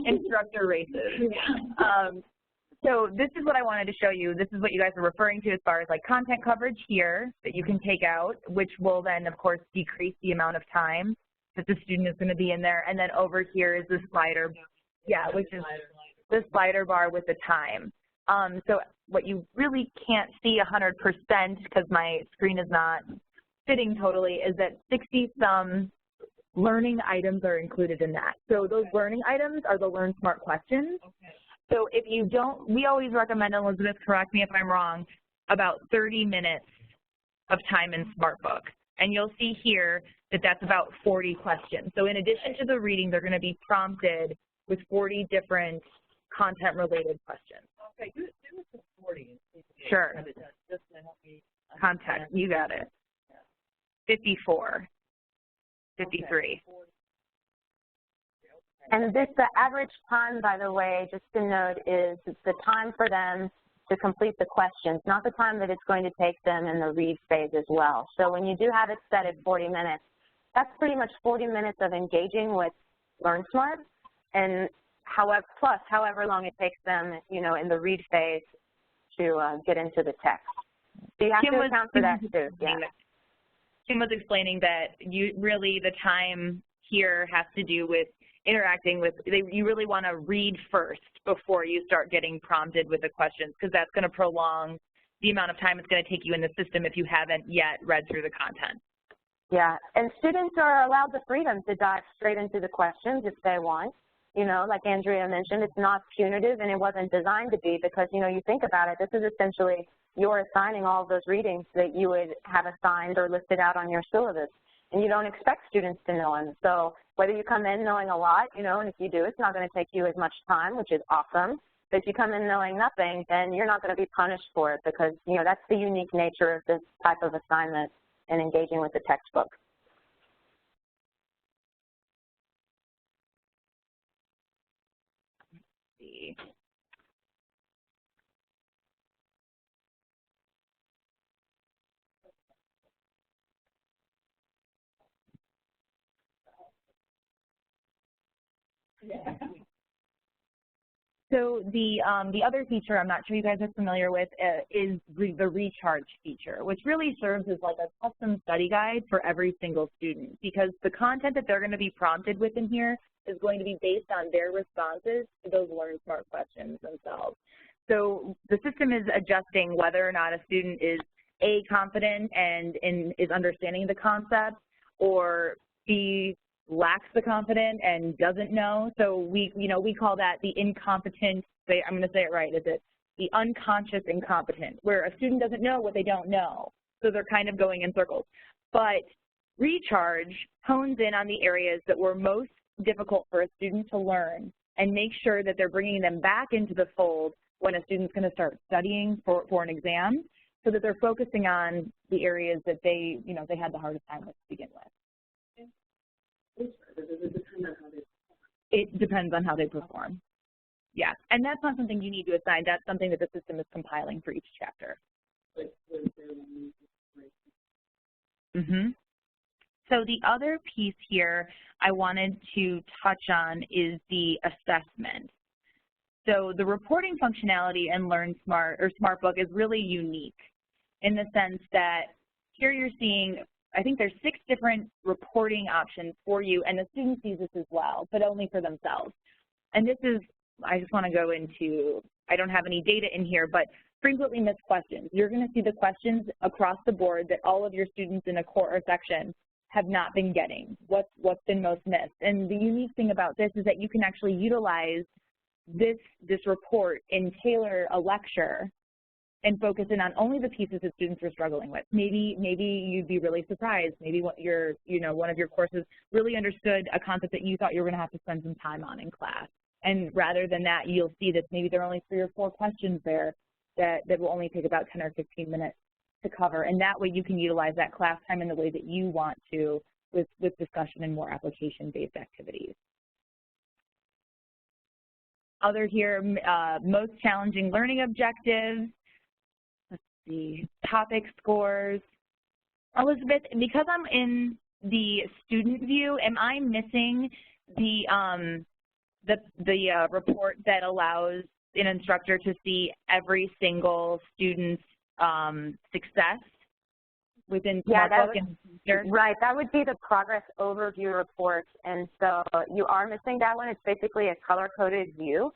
instructor races. So this is what I wanted to show you. This is what you guys are referring to as far as like content coverage here that you can take out, which will then, of course, decrease the amount of time that the student is going to be in there. And then over here is the slider, which is the slider bar with the time. So what you really can't see 100% because my screen is not fitting totally is that 60-some learning items are included in that. So those learning items are the LearnSmart questions. Okay. So if you don't, we always recommend, Elizabeth, correct me if I'm wrong, about 30 minutes of time in SmartBook. And you'll see here that that's about 40 questions. So in addition to the reading, they're going to be prompted with 40 different content-related questions. Okay, do it to 40. Sure. Just to help me. Context, you got it. 54, 53. And the average time, by the way, just to note, is the time for them to complete the questions, not the time that it's going to take them in the read phase as well. So when you do have it set at 40 minutes, that's pretty much 40 minutes of engaging with LearnSmart, and however long it takes them, you know, in the read phase to get into the text. So you have to account for that too. Yeah. Kim was explaining that the time here has to do with interacting with, you really want to read first before you start getting prompted with the questions, because that's going to prolong the amount of time it's going to take you in the system if you haven't yet read through the content. Yeah, and students are allowed the freedom to dive straight into the questions if they want. You know, like Andrea mentioned, it's not punitive and it wasn't designed to be because, you know, you think about it, this is essentially you're assigning all of those readings that you would have assigned or listed out on your syllabus. And you don't expect students to know them. So whether you come in knowing a lot, you know, and if you do, it's not going to take you as much time, which is awesome. But if you come in knowing nothing, then you're not going to be punished for it because, you know, that's the unique nature of this type of assignment and engaging with the textbook. Let's see. So the other feature I'm not sure you guys are familiar with is the recharge feature, which really serves as like a custom study guide for every single student, because the content that they're going to be prompted with in here is going to be based on their responses to those Learn Smart questions themselves. So the system is adjusting whether or not a student is A, confident and is understanding the concept, or B, lacks the confidence and doesn't know. So we call that the incompetent, I'm going to say it right, is it the unconscious incompetent, where a student doesn't know what they don't know. So they're kind of going in circles. But recharge hones in on the areas that were most difficult for a student to learn and make sure that they're bringing them back into the fold when a student's going to start studying for an exam, so that they're focusing on the areas that they had the hardest time with to begin with. It depends on how they perform. Yeah, and that's not something you need to assign. That's something that the system is compiling for each chapter. So the other piece here I wanted to touch on is the assessment. So the reporting functionality in Learn Smart or SmartBook is really unique in the sense that here you're seeing, I think there's 6 different reporting options for you, and the student sees this as well, but only for themselves. And this is, I just want to go into, I don't have any data in here, but frequently missed questions. You're going to see the questions across the board that all of your students in a core or section have not been getting. What's been most missed? And the unique thing about this is that you can actually utilize this report and tailor a lecture and focus in on only the pieces that students are struggling with. Maybe you'd be really surprised. Maybe one of your courses really understood a concept that you thought you were going to have to spend some time on in class. And rather than that, you'll see that maybe there are only 3 or 4 questions there that will only take about 10 or 15 minutes to cover. And that way you can utilize that class time in the way that you want to with discussion and more application-based activities. Other here, most challenging learning objectives. Let's see, topic scores. Elizabeth, because I'm in the student view, am I missing the report that allows an instructor to see every single student's success within SmartBook? Right, that would be the progress overview report, and so you are missing that one. It's basically a color-coded view,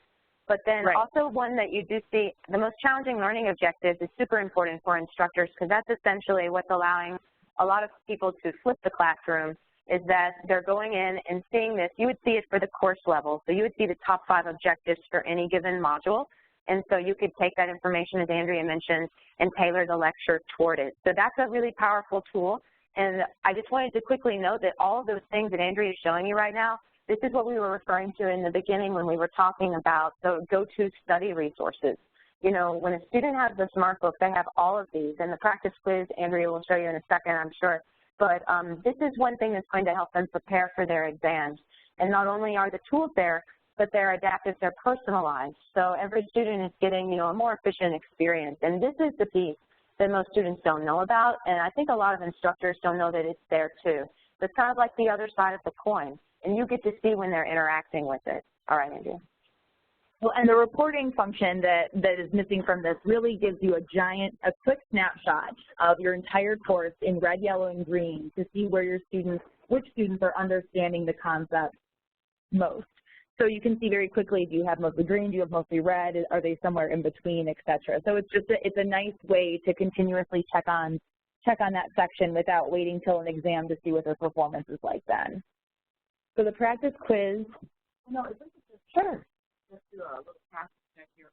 but then also one that you do see, the most challenging learning objectives is super important for instructors, because that's essentially what's allowing a lot of people to flip the classroom, is that they're going in and seeing this. You would see it for the course level, so you would see the top 5 objectives for any given module. And so you could take that information, as Andrea mentioned, and tailor the lecture toward it. So that's a really powerful tool. And I just wanted to quickly note that all of those things that Andrea is showing you right now, this is what we were referring to in the beginning when we were talking about the go-to study resources. You know, when a student has the SmartBook, they have all of these. And the practice quiz, Andrea will show you in a second, I'm sure. But this is one thing that's going to help them prepare for their exams. And not only are the tools there, but they're adaptive, they're personalized. So every student is getting, a more efficient experience. And this is the piece that most students don't know about, and I think a lot of instructors don't know that it's there too. But it's kind of like the other side of the coin, and you get to see when they're interacting with it. All right, Andrea. Well, and the reporting function that is missing from this really gives you a quick snapshot of your entire course in red, yellow, and green to see where which students are understanding the concept most. So you can see very quickly, do you have mostly green, do you have mostly red, are they somewhere in between, et cetera. So it's a nice way to continuously check on that section without waiting till an exam to see what their performance is like then. So the practice quiz. No, is this sure. Just do a little practice check here.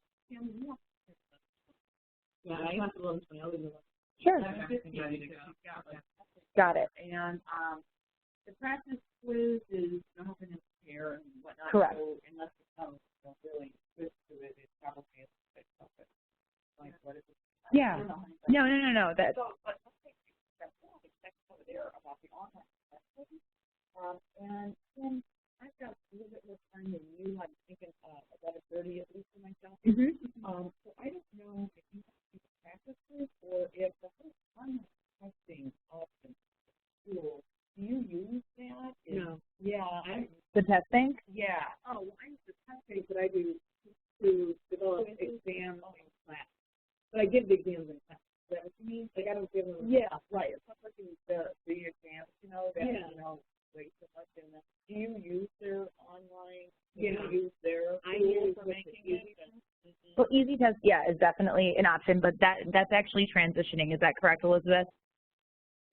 Yeah, I have to look at my other one. Sure. Got it. And the practice quiz is open and care and whatnot. Correct. So unless it's really twist to it, it's probably like what is it? Yeah. No. That's so, but let's take that over there about the online testing. And then I've got a little bit more time than you. I'm thinking 11:30 at least for myself. So I don't know if you have to practice this or if the whole online testing option school. Do you use that? No. Yeah. The testing? Yeah. Oh, I give the exams in class. Is that what you mean? Like I don't give them. Yeah, right. It's not like the exams, you know, that you know, wait so much in them. Do you use their online? Do you use their tools for making it? Well, Easy Test, yeah, is definitely an option, but that's actually transitioning. Is that correct, Elizabeth?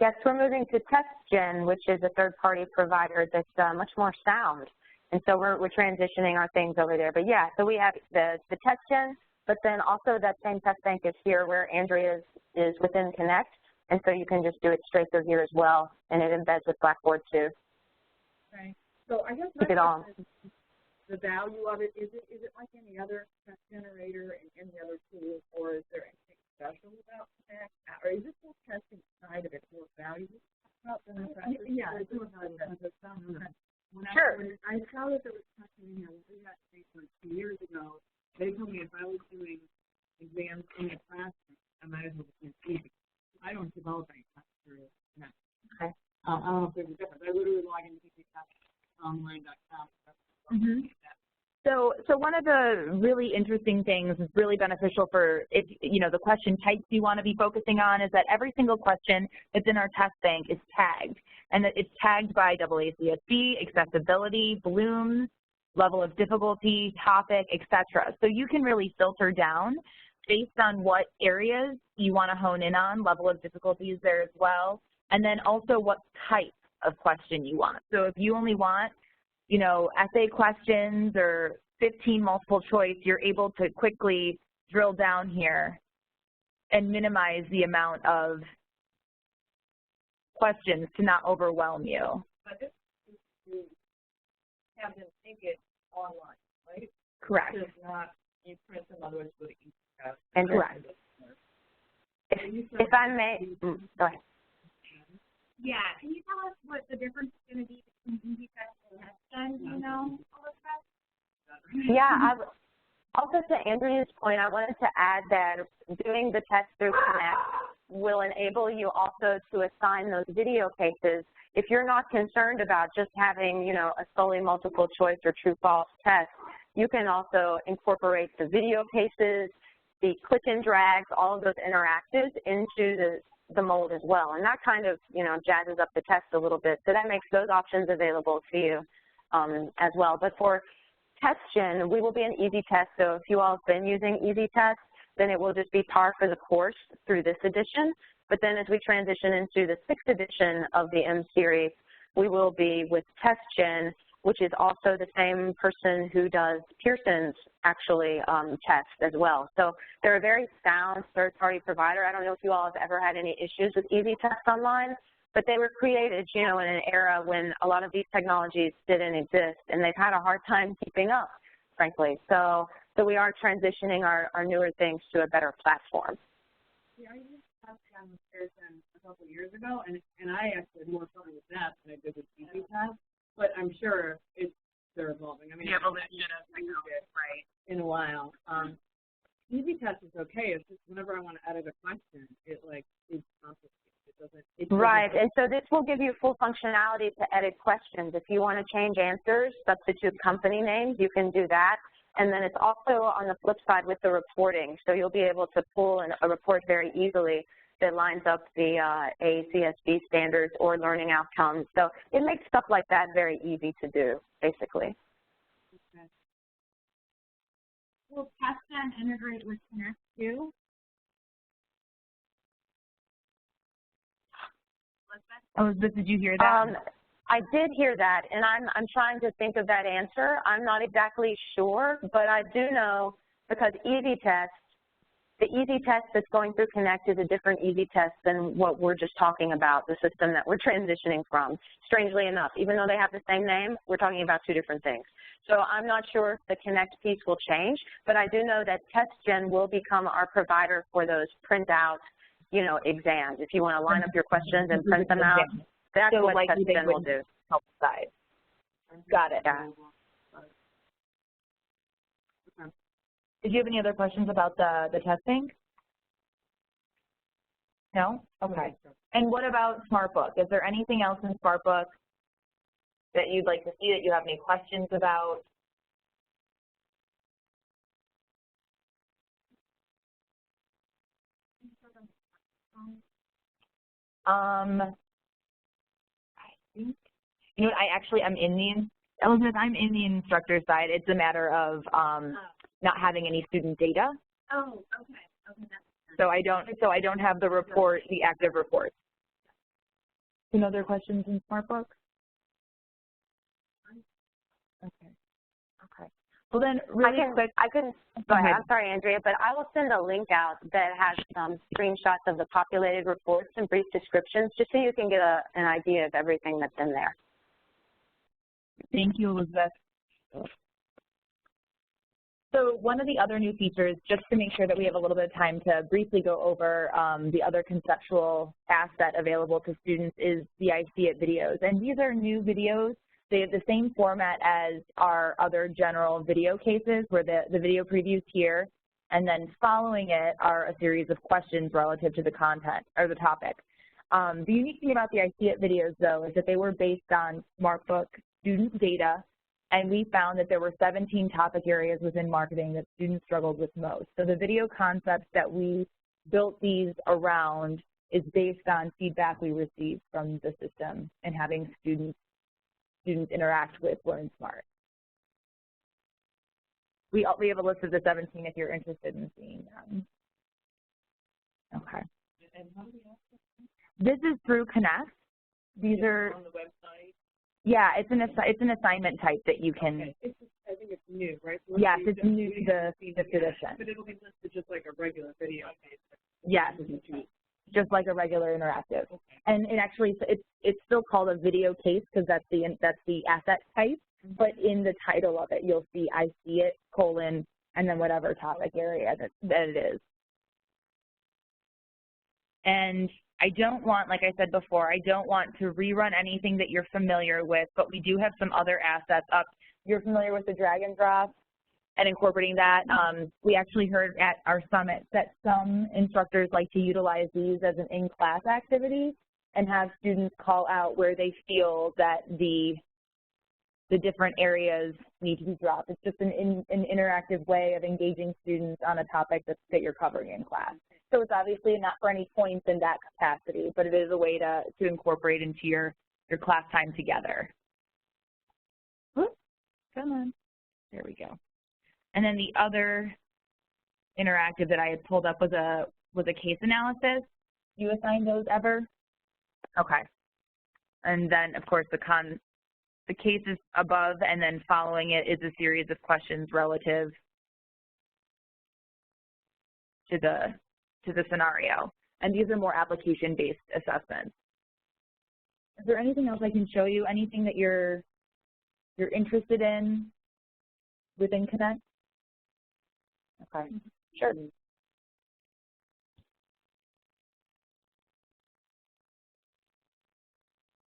Yes, we're moving to TestGen, which is a third-party provider that's much more sound. And so we're transitioning our things over there. But yeah, so we have the TestGen, but then also that same test bank is here where Andrea is within Connect. And so you can just do it straight through here as well, and it embeds with Blackboard too. Okay. So I guess my question is the value of it. Is it like any other test generator and any other tool, or is there anything special about Connect? Or is this whole testing side of it more valuable? Yeah, it's more valuable. Sure. When I saw that there was testing in here, we got Facebook 2 years ago. They told me if I was doing exams in the classroom, I might as well just use Easy. I don't develop any tests through Connect. Okay. I don't know if there's a difference. I literally log into easytestonline.com. So one of the really interesting things is really beneficial for if you know the question types you want to be focusing on is that every single question that's in our test bank is tagged, and that it's tagged by AACSB, accessibility, Bloom, level of difficulty, topic, etc. So you can really filter down based on what areas you want to hone in on. Level of difficulty is there as well, and then also what type of question you want. So if you only want, you know, essay questions or 15 multiple choice, you're able to quickly drill down here and minimize the amount of questions to not overwhelm you. But this is to have them take it online, right? Correct. It's not in print, in other words, with each test. And correct. If I may, go ahead. Yeah, can you tell us what the difference is going to be between Easy Test and TestGen, you know, Elizabeth? Yeah, also to Andrea's point, I wanted to add that doing the test through Connect will enable you also to assign those video cases. If you're not concerned about just having, you know, a solely multiple choice or true-false test, you can also incorporate the video cases, the click and drags, all of those interactives into the mold as well. And that kind of, you know, jazzes up the test a little bit. So that makes those options available to you as well. But for TestGen, we will be an Easy Test. So if you all have been using Easy Test, then it will just be par for the course through this edition. But then as we transition into the 6th edition of the M series, we will be with TestGen, which is also the same person who does Pearson's actually test as well. So they're a very sound third-party provider. I don't know if you all have ever had any issues with Easy Test Online, but they were created, you know, in an era when a lot of these technologies didn't exist, and they've had a hard time keeping up, frankly. So we are transitioning our newer things to a better platform. Yeah, I used TestGen with Pearson a couple of years ago, and I actually had more fun with that than I did with Easy Test. But I'm sure they're evolving. I mean, I haven't used it right in a while. Easy Test is okay. It's just whenever I want to edit a question, it's complicated. It doesn't. Right, and so this will give you full functionality to edit questions. If you want to change answers, substitute company names, you can do that. And then it's also on the flip side with the reporting. So you'll be able to pull a report very easily that lines up the AACSB standards or learning outcomes. So it makes stuff like that very easy to do, basically. Okay. Will TestGen integrate with Connect too? Elizabeth, did you hear that? I did hear that, and I'm trying to think of that answer. I'm not exactly sure, but I do know because the Easy Test that's going through Connect is a different Easy Test than what we're just talking about, the system that we're transitioning from, strangely enough. Even though they have the same name, we're talking about two different things. So I'm not sure if the Connect piece will change, but I do know that TestGen will become our provider for those printout, you know, exams. If you want to line up your questions and print them out, that's so what like TestGen will do. Help side. Got it. Yeah. Did you have any other questions about the testing? No? Okay. And what about SmartBook? Is there anything else in SmartBook that you'd like to see, that you have any questions about? I think, you know what, I'm in the, Elizabeth, I'm in the instructor side. It's a matter of not having any student data. Oh, okay. Okay, So I don't have the report, the active report. Any other questions in SmartBook? Okay. Okay. Well then, really quick. Go ahead. I'm sorry, Andrea, but I will send a link out that has some screenshots of the populated reports and brief descriptions, just so you can get an idea of everything that's in there. Thank you, Elizabeth. So one of the other new features, just to make sure that we have a little bit of time to briefly go over the other conceptual asset available to students, is the I See It videos. And these are new videos. They have the same format as our other general video cases, where the video previews here, and then following it are a series of questions relative to the content or the topic. The unique thing about the I See It videos, though, is that they were based on SmartBook student data, and we found that there were 17 topic areas within marketing that students struggled with most. So the video concepts that we built these around is based on feedback we received from the system and having students interact with LearnSmart. We have a list of the 17 if you're interested in seeing them. Okay. This is through Connect. These are on the website. Yeah, it's an assignment type that you can. Okay. I think it's new, right? So yes, it's new to the tradition. But it'll be listed just like a regular video. Yes, just like a regular interactive. Okay. And actually, it's still called a video case because that's the asset type. But in the title of it, you'll see I See It, : and then whatever topic area that it is. And I don't want, like I said before, I don't want to rerun anything that you're familiar with, but we do have some other assets up. You're familiar with the drag and drop and incorporating that. We actually heard at our summit that some instructors like to utilize these as an in-class activity and have students call out where they feel that the different areas need to be dropped. It's just an interactive way of engaging students on a topic that you're covering in class. So it's obviously not for any points in that capacity, but it is a way to incorporate into your class time together. Whoop, come on. There we go. And then the other interactive that I had pulled up was a case analysis. You assign those ever? Okay. And then, of course, the case is above, and then following it is a series of questions relative to the scenario. And these are more application-based assessments. Is there anything else I can show you? Anything that you're interested in within Connect? Okay, sure.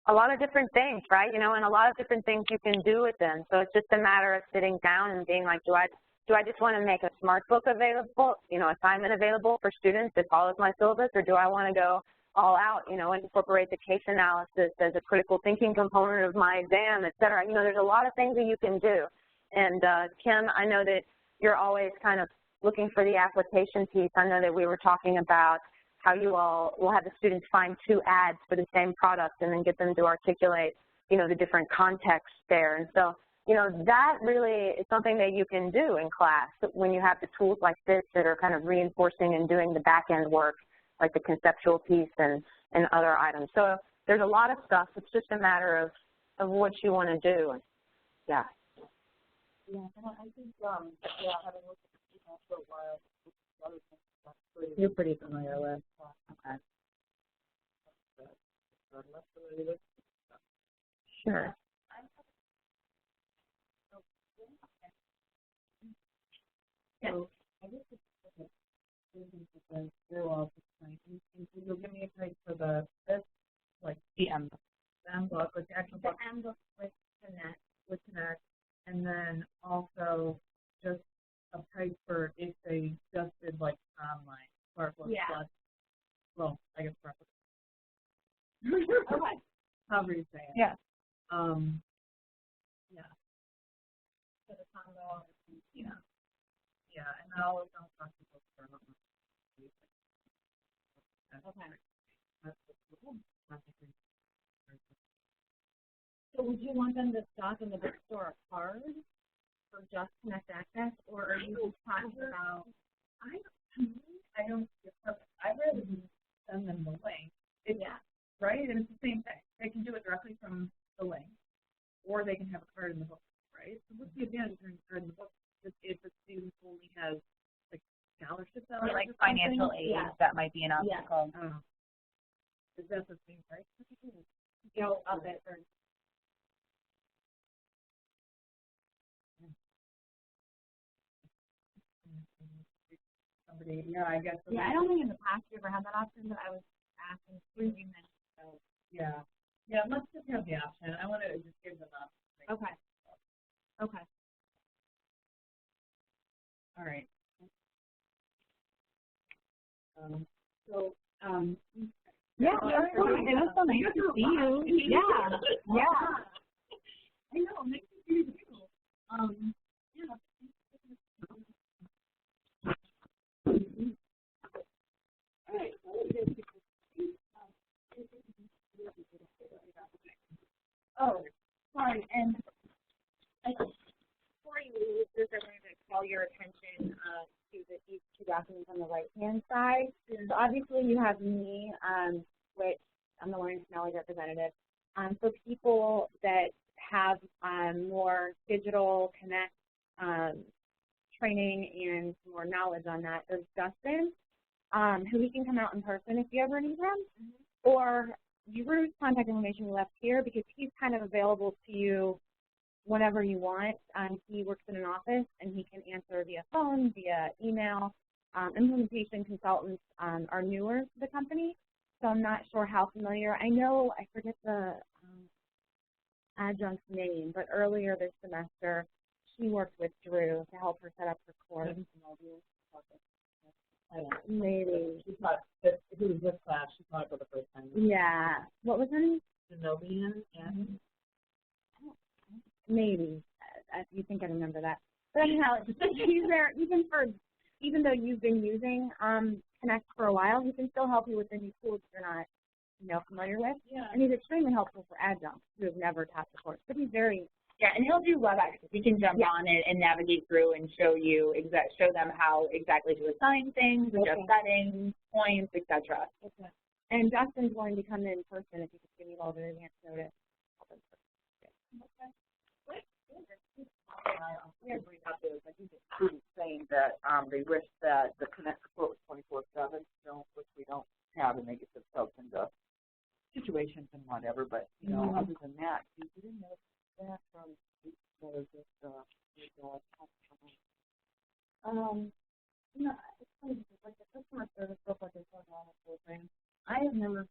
A lot of different things, right? You know, and a lot of different things you can do with them. So it's just a matter of sitting down and being like, do I just want to make a SmartBook available, assignment available for students that follows my syllabus, or do I want to go all out, and incorporate the case analysis as a critical thinking component of my exam, et cetera? There's a lot of things that you can do. And Kim, I know that you're always kind of looking for the application piece. I know that we were talking about how you all will have the students find 2 ads for the same product and then get them to articulate, the different contexts there. And so, that really is something that you can do in class when you have the tools like this that are kind of reinforcing and doing the back-end work, like the conceptual piece and other items. So there's a lot of stuff. It's just a matter of what you want to do. Yeah. Yeah, and I think, having looked at the for a while, you're pretty familiar with. Okay. Sure. So I guess they're all you'll give me a price for the M-book, like the actual book. The M-book with Connect, and then also just a price for if they just did like online SmartBook plus. Well, I guess SmartBook. Okay. However you say it. Yeah. Yeah. So the combo, yeah, and I always don't talk to folks for Okay. That's cool. So would you want them to stock in the bookstore a card for just Connect Access, or are you just talking about? I don't. I'd rather just send them the link. Right, and it's the same thing. They can do it directly from the link, or they can have a card in the book, right? So what's the advantage of having a card in the book if a student only has like scholarships out or like financial aid? That might be an obstacle. Is that the same, right? Go up it or somebody, I guess. I don't think in the past you ever had that option, but I was asking for you mentioned. So Yeah, let's just have the option. I want to just give them up. Okay. All right. Yeah, and it's so nice to see you. Yeah. I know, nice to see you too. All right. Oh, sorry, and before you leave, just I wanted to call your attention to these two documents on the right-hand side. So obviously you have me, which I'm the learning technology representative. For people that have more digital Connect training and more knowledge on that, there's Justin, who he can come out in person if you ever need him, or Drew's contact information we left here because he's kind of available to you whenever you want. He works in an office and he can answer via phone, via email. Implementation consultants are newer to the company, so I'm not sure how familiar. I know, I forget the adjunct's name, but earlier this semester she worked with Drew to help her set up her course. Maybe. She taught it was this class. She taught it for the first time. Yeah. What was her name? Zenobia. Maybe. You think I remember that. But anyhow, he's there even though you've been using Connect for a while, he can still help you with the new tools you're not familiar with. Yeah. And he's extremely helpful for adjuncts who have never taught the course. But he's very and he'll do web access. He can jump on it and navigate through and show them how exactly to assign things, adjust settings, points, etc. Okay. And Justin's going to come in person if you could give me a little bit of advance notice. I think it's students saying that they wish that the Connect support was 24/7, which we don't have, and they get themselves into situations and whatever. But other than that, you didn't know that from it's funny because like the customer service stuff, like I said, all this whole thing. I never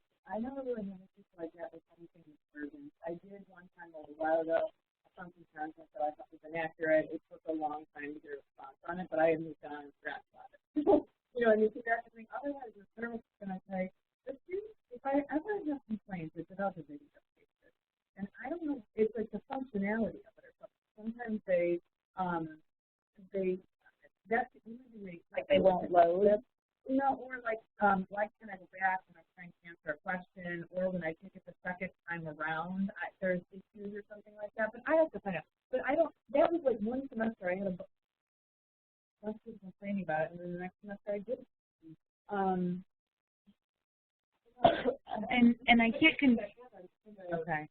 really had anything like that with anything with versions. I did one time a while ago. Some content that I thought was inaccurate. It took a long time to get a response on it, but I had moved on and forgot about it. I mean, so that's the thing. Otherwise, the service is going to say, if I ever have complaints, it's about the video cases. And I don't know, it's like the functionality of it or something. Sometimes that's the only thing they won't load. Or like when I go back and I'm trying to answer a question, or when I take it the second time around, there's issues or something like that. But I have to find out. But I don't. That was like one semester I had a bunch of people complaining about it, and then the next semester I didn't. And I can't. Okay.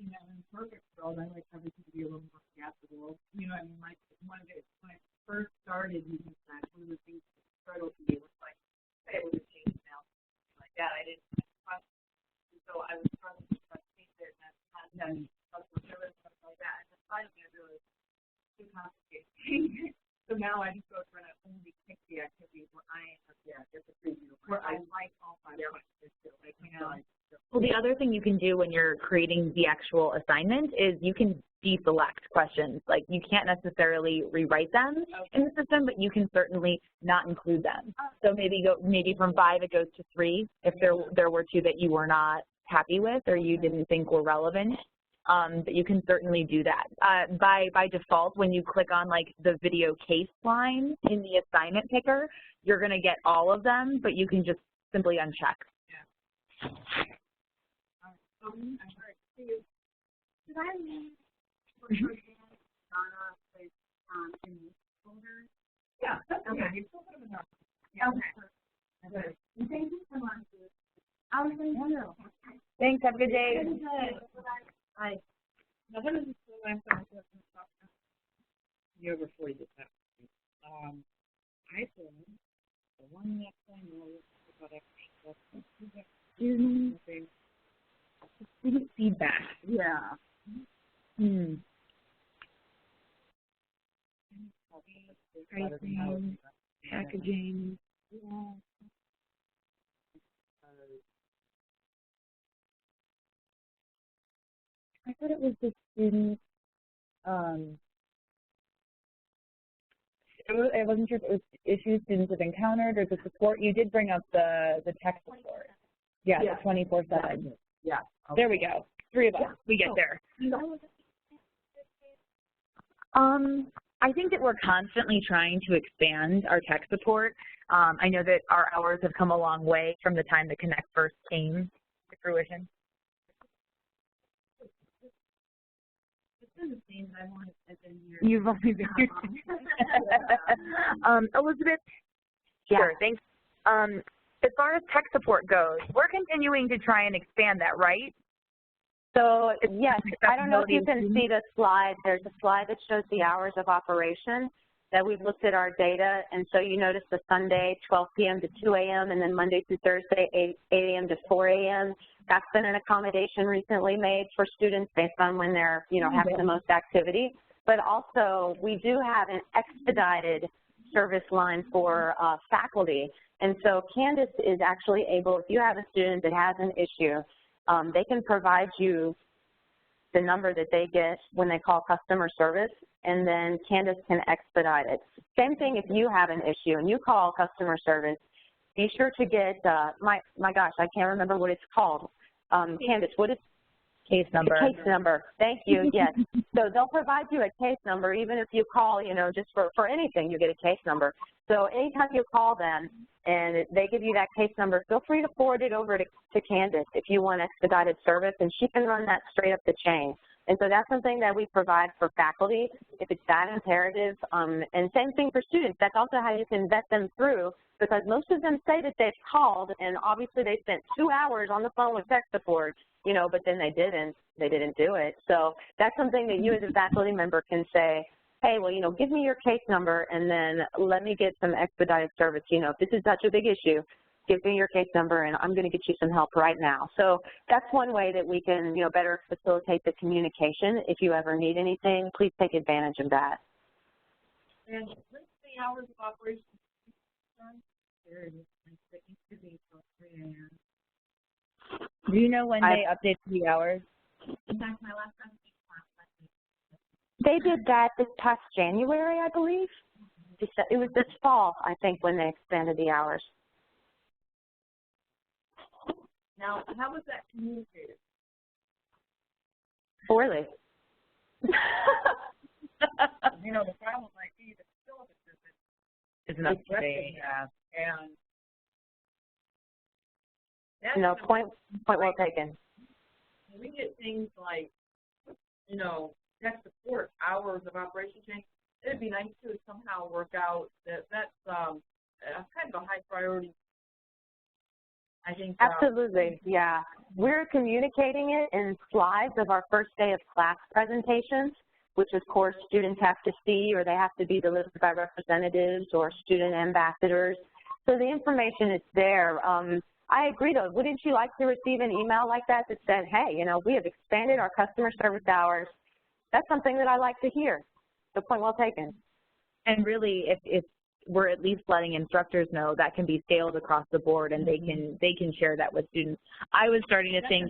In the perfect world, I like everything to be a little more adaptable. When I first started using that, one of the things that startled me was like, say it was a change now, like that. I didn't have questions, so I was struggling to change it and content, customer service, stuff like that. And then finally, I realized it's too complicated. So now I just go through and I only pick the activities where I like all 5 questions too. Well, the other thing you can do when you're creating the actual assignment is you can deselect questions. Like you can't necessarily rewrite them in the system, but you can certainly not include them. So maybe from 5 it goes to 3 if there were 2 that you were not happy with or you didn't think were relevant. but you can certainly do that. By default, when you click on like the video case line in the assignment picker, you're going to get all of them, but you can just simply uncheck. Yeah. Should I leave for Donna with in this folder? Yeah, that's okay. Okay. You still put them in there. Yeah. Okay. Thank you so much. I was going to Thanks. Have a good day. Bye. Now, what is the last time I was going to talk about? Year before you did that. I said, the one next time we'll talk about Student feedback. Yeah. Pricing, packaging. Yeah. I thought it was the student. I wasn't sure if it was issues students have encountered or the support. You did bring up the tech support. Yeah, the 24/7. Yeah. Okay. There we go. 3 of us. We get there. I think that we're constantly trying to expand our tech support. I know that our hours have come a long way from the time that Connect first came to fruition. The same that I wanted to been here. You've only been here. Elizabeth? Sure, thanks. As far as tech support goes, we're continuing to try and expand that, right? So, yes, I don't know if you can see the slide. There's a slide that shows the hours of operation that we've looked at our data. And so you notice the Sunday, 12 p.m. to 2 a.m., and then Monday through Thursday, 8 a.m. to 4 a.m. That's been an accommodation recently made for students based on when they're, having the most activity. But also, we do have an expedited service line for faculty. And so Candace is actually able, if you have a student that has an issue, they can provide you the number that they get when they call customer service, and then Candace can expedite it. Same thing if you have an issue and you call customer service, be sure to get, my gosh, I can't remember what it's called. Candace, what is case number? The case number. Thank you. Yes. So they'll provide you a case number, even if you call, just for anything, you get a case number. So anytime you call them and they give you that case number, feel free to forward it over to Candace if you want expedited service, and she can run that straight up the chain. And so that's something that we provide for faculty if it's that imperative. And same thing for students. That's also how you can vet them through, because most of them say that they've called and obviously they spent 2 hours on the phone with tech support, but then they didn't do it. So that's something that you as a faculty member can say, hey, well, give me your case number and then let me get some expedited service. If this is such a big issue, give me your case number and I'm going to get you some help right now. So that's one way that we can, better facilitate the communication. If you ever need anything, please take advantage of that. And what's the hours of operation? Do you know when they updated the hours? In fact, my last presentation class. They did that this past January, I believe. It was this fall, I think, when they expanded the hours. Now, how was that communicated? Poorly. The problem might be that syllabus isn't up to date. And no, point well taken. We get things like, tech support, hours of operation change. It'd be nice to somehow work out that that's kind of a high priority. I think. Absolutely, yeah. We're communicating it in slides of our first day of class presentations, which of course students have to see, or they have to be delivered by representatives or student ambassadors. So the information is there. I agree though, wouldn't you like to receive an email like that that said, hey, we have expanded our customer service hours. That's something that I like to hear. So point well taken. And really, if we're at least letting instructors know, that can be scaled across the board, and they can share that with students. I was starting to think,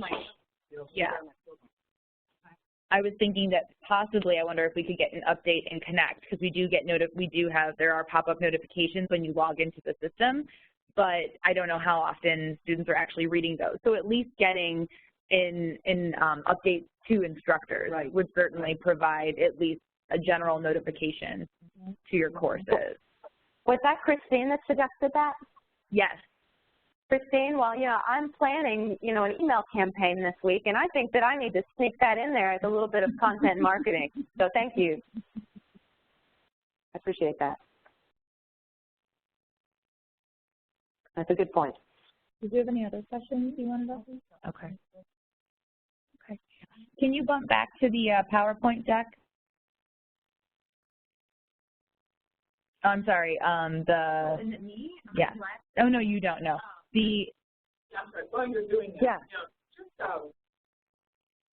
I was thinking that possibly, I wonder if we could get an update and Connect, because there are pop-up notifications when you log into the system, but I don't know how often students are actually reading those. So at least getting in updates to instructors would certainly provide at least a general notification to your courses. Was that Christine that suggested that? Yes. Christine, well, I'm planning, an email campaign this week, and I think that I need to sneak that in there as a little bit of content marketing. So thank you. I appreciate that. That's a good point. Did you have any other questions you wanted to ask? Okay. Okay. Can you bump back to the PowerPoint deck? Oh, I'm sorry. Isn't it me? Yeah. Oh no, you don't know. I'm sorry. While you're doing that, yeah.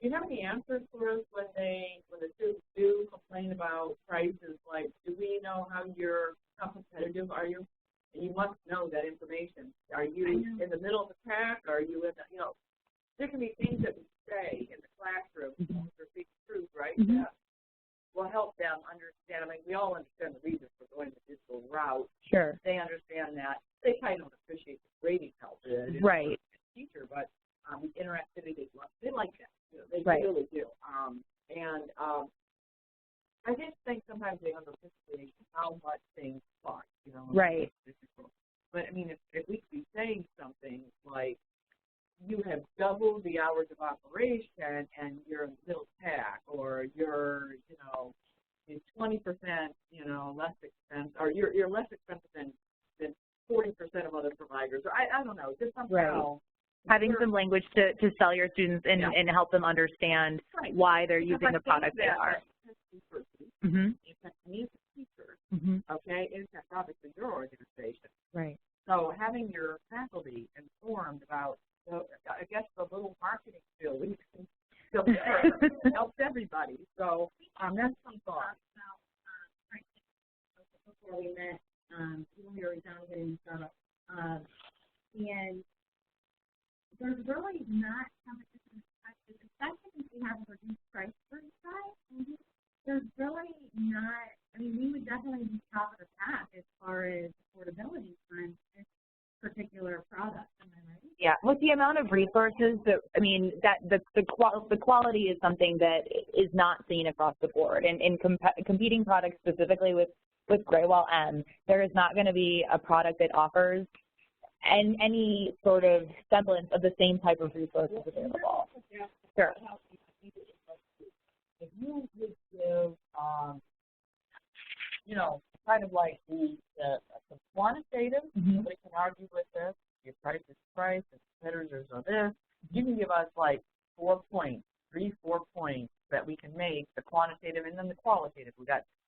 Do you have any answers for us when the students do complain about prices? Like, do we know how competitive are you? And you must know that information. Are you in the middle of the pack? Are you in the, there can be things that we say in the classroom for big truth, right? That will help them understand. I mean, we all understand the reasons for going the digital route. Sure. They understand that. They probably don't appreciate the grading help. Right. Teacher, but the interactivity they like that. They really do. I just think sometimes they underestimate how much things cost. Right. But I mean, if we could be saying something like, you have doubled the hours of operation and you're in the middle pack, or you're, 20%, less expensive, or you're less expensive than 40% of other providers, or I don't know, just somehow. Right. Having some language to sell your students and help them understand why they're using the product they are. It affects me as a teacher, Mm-hmm. okay? It affects obviously your organization. Right. So having your faculty informed about, I guess, the little marketing skill we can helps everybody. So that's some thought. Before we met, we were down getting the startup, and there's really not competition, especially since we have a reduced price for each side. There's really not. I mean, we would definitely be top of the pack as far as affordability for this particular product. Am I right? Yeah, with the amount of resources that, I mean, that the quality is something that is not seen across the board. And in competing products specifically with Graywell M, there is not going to be a product that offers any sort of semblance of the same type of resources available. Sure. If you would give, kind of like the quantitative, nobody can argue with this. Your price is price, and competitors are this. You can give us like 4 points, 3, 4 points that we can make, the quantitative and then the qualitative.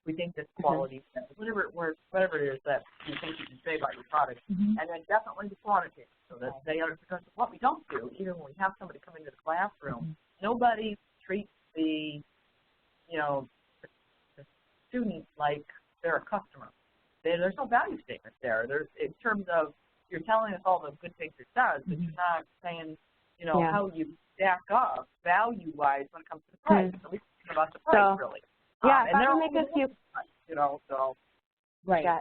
We think this quality, whatever it is that you think you can say about your product, and then definitely the quantitative, so that they are, because what we don't do, even when we have somebody come into the classroom, nobody treats the students like they're a customer. There's no value statement there. There's, in terms of, you're telling us all the good things it does, but you're not saying, how you stack up value-wise when it comes to the price. So we're thinking about the price, really. Yeah, and if I can make a few, right. Yeah,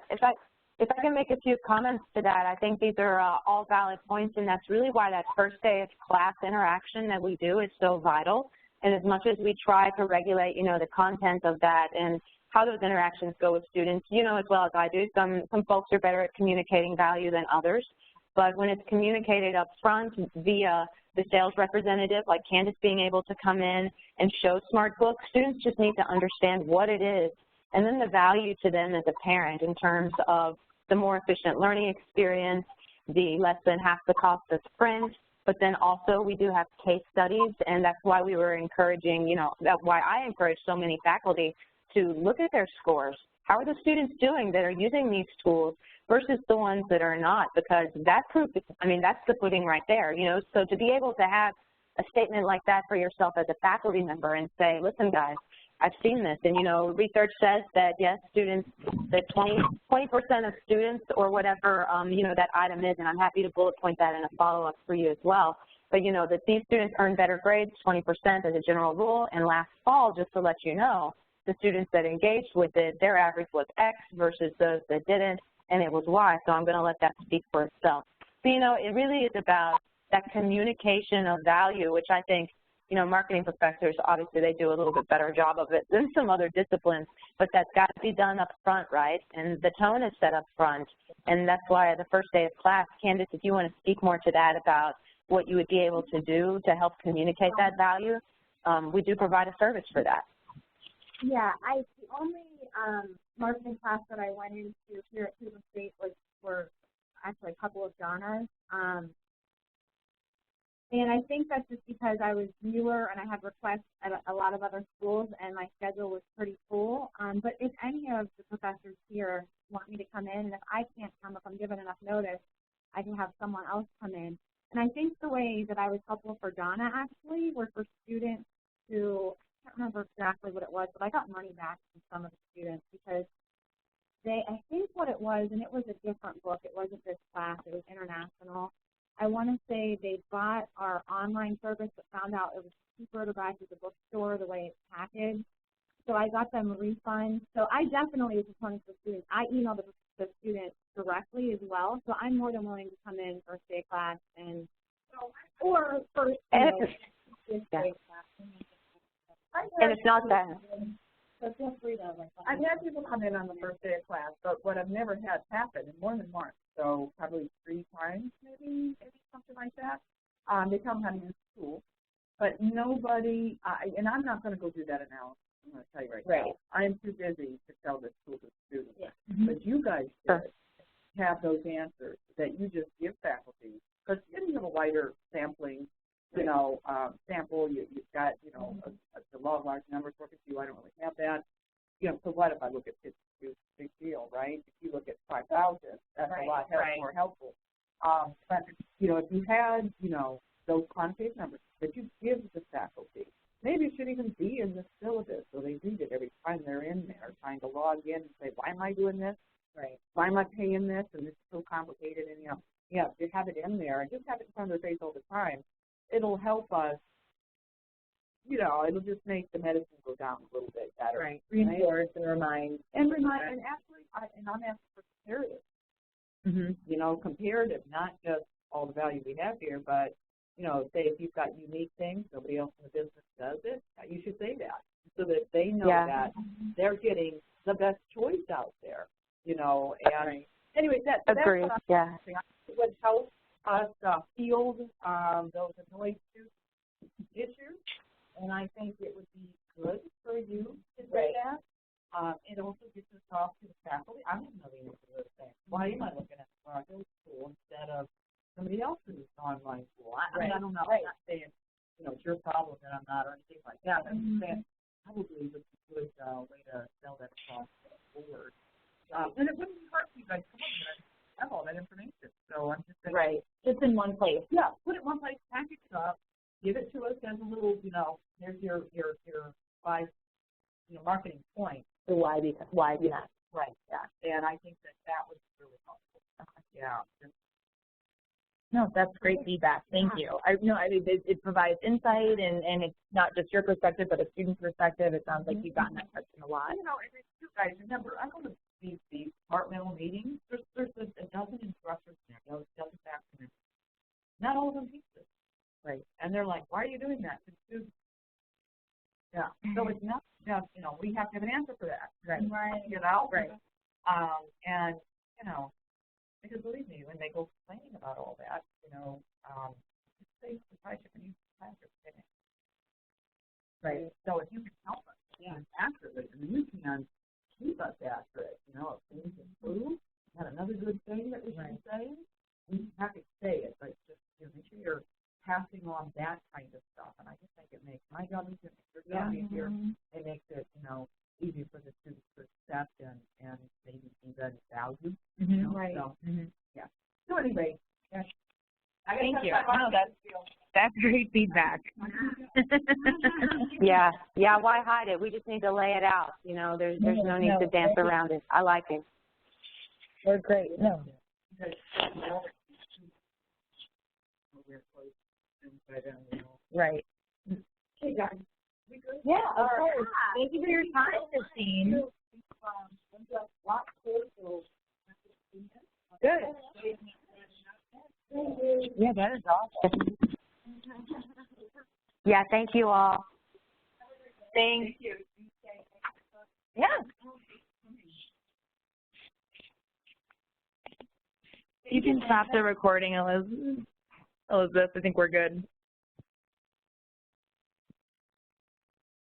if I can make a few comments to that, I think these are all valid points, and that's really why that first day of class interaction that we do is so vital. And as much as we try to regulate, the content of that and how those interactions go with students, as well as I do, some folks are better at communicating value than others. But when it's communicated up front via the sales representative, like Candace being able to come in and show Smart Books, students just need to understand what it is, and then the value to them as a parent in terms of the more efficient learning experience, the less than half the cost of Sprint. But then also we do have case studies, and that's why we were encouraging, that's why I encourage so many faculty to look at their scores. How are the students doing that are using these tools versus the ones that are not? Because that proof, that's the pudding right there, So to be able to have a statement like that for yourself as a faculty member and say, listen, guys, I've seen this. And, research says that, yes, students, that 20% of students or whatever, that item is, and I'm happy to bullet point that in a follow-up for you as well. But, that these students earn better grades, 20% as a general rule. And last fall, just to let you know, the students that engaged with it, their average was X versus those that didn't, and it was Y. So I'm going to let that speak for itself. So, it really is about that communication of value, which I think, you know, marketing professors, obviously they do a little bit better job of it than some other disciplines, but that's got to be done up front, right? And the tone is set up front, and that's why the first day of class, Candace, if you want to speak more to that about what you would be able to do to help communicate that value, we do provide a service for that. Yeah, the only marketing class that I went into here at Cleveland State was for actually a couple of Donnas. And I think that's just because I was newer and I had requests at a lot of other schools and my schedule was pretty full. But if any of the professors here want me to come in, and if I can't come, if I'm given enough notice, I can have someone else come in. And I think the way that I was helpful for Donna actually were for students who, I can't remember exactly what it was, but I got money back from some of the students because I think what it was, and it was a different book, it wasn't this class, it was international. I want to say they bought our online service but found out it was cheaper to buy through the bookstore the way it's packaged. So I got them refunds. So I definitely was a proponent for students. I emailed the students directly as well. So I'm more than willing to come in first day of class and or first day class. And it's not that. So feel free to I've had people come in on the first day of class, but what I've never had happen, and more than once, so probably 3 times maybe something like that, they tell them how to use the tool, but nobody, and I'm not going to go do that analysis, I'm going to tell you right now. I'm too busy to tell this tool to students. Yeah. But you guys should have those answers that you just give faculty, because you have a wider sampling, you know, sample, you've got, you know, the law of large numbers working for you. I don't really have that. You know, so what if I look at 52? Big deal, right? If you look at 5,000, that's a lot more helpful. But, you know, if you had, you know, those quantitative numbers that you give the faculty, maybe it should even be in the syllabus so they read it every time they're in there trying to log in and say, why am I doing this? Right. Why am I paying this? And it's so complicated. And, you know, yeah, you have it in there and just have it in front of their face all the time. It'll help us, you know, it'll just make the medicine go down a little bit better. Right. Reinforce and remind. And actually, and I'm asking for comparative. You know, comparative, not just all the value we have here, but, you know, say if you've got unique things, nobody else in the business does it, you should say that so that they know that they're getting the best choice out there, you know. And anyway, that's what I'm saying. It would help us field those annoyed student issues, and I think it would be good for you to say that. It also gets us off to the faculty. I don't know the answer to those things. Why am I looking at the McGraw-Hill school instead of somebody else's online school? I mean, I don't know. I'm not saying, you know, it's your problem that I'm not or anything like that. I'm just saying probably would be a good way to sell that across the board. And it wouldn't be hard for you guys to come up here and have all that information. So I'm just saying. Just in one place. Yeah, put it in one place, package it up, give it to us as a little, you know, here's your 5, you know, marketing points. So why not? Right, yeah. And I think that was really helpful. Yeah. No, that's great feedback. Thank you. I mean, it provides insight, and it's not just your perspective, but a student's perspective. It sounds like you've gotten that question a lot. You know, and you guys remember, I go to these departmental meetings. There's a dozen instructors there, a dozen faculty members. Not all of them teach this. Right. And they're like, why are you doing that to students? Yeah. So it's not just, you know, we have to have an answer for that. Right. You know? Right. And, you know, because believe me, when they go complaining about all that, you know, they probably shouldn't use the classroom. Right. So if you can help us accurately, I mean, you can keep us accurate, you know, if things improve, not another good thing that we should say, we have to say it, but just, you know, make sure you're passing on that kind of stuff. And I just think it makes my job easier, it makes your job easier. It makes it, you know, easier for the students to accept and maybe even value. You know? Right. So, yeah. So anyway, thank you. No, that's great feedback. Yeah. Why hide it? We just need to lay it out. You know, there's no need to dance around it. I like it. We're great. No. Right. Hey guys, we good? Yeah, of course. Thank you for your time, Christine. Good. Thank you. Yeah, that is awesome. Yeah, thank you all. Thanks. Yeah. You can stop the recording, Elizabeth. I think we're good.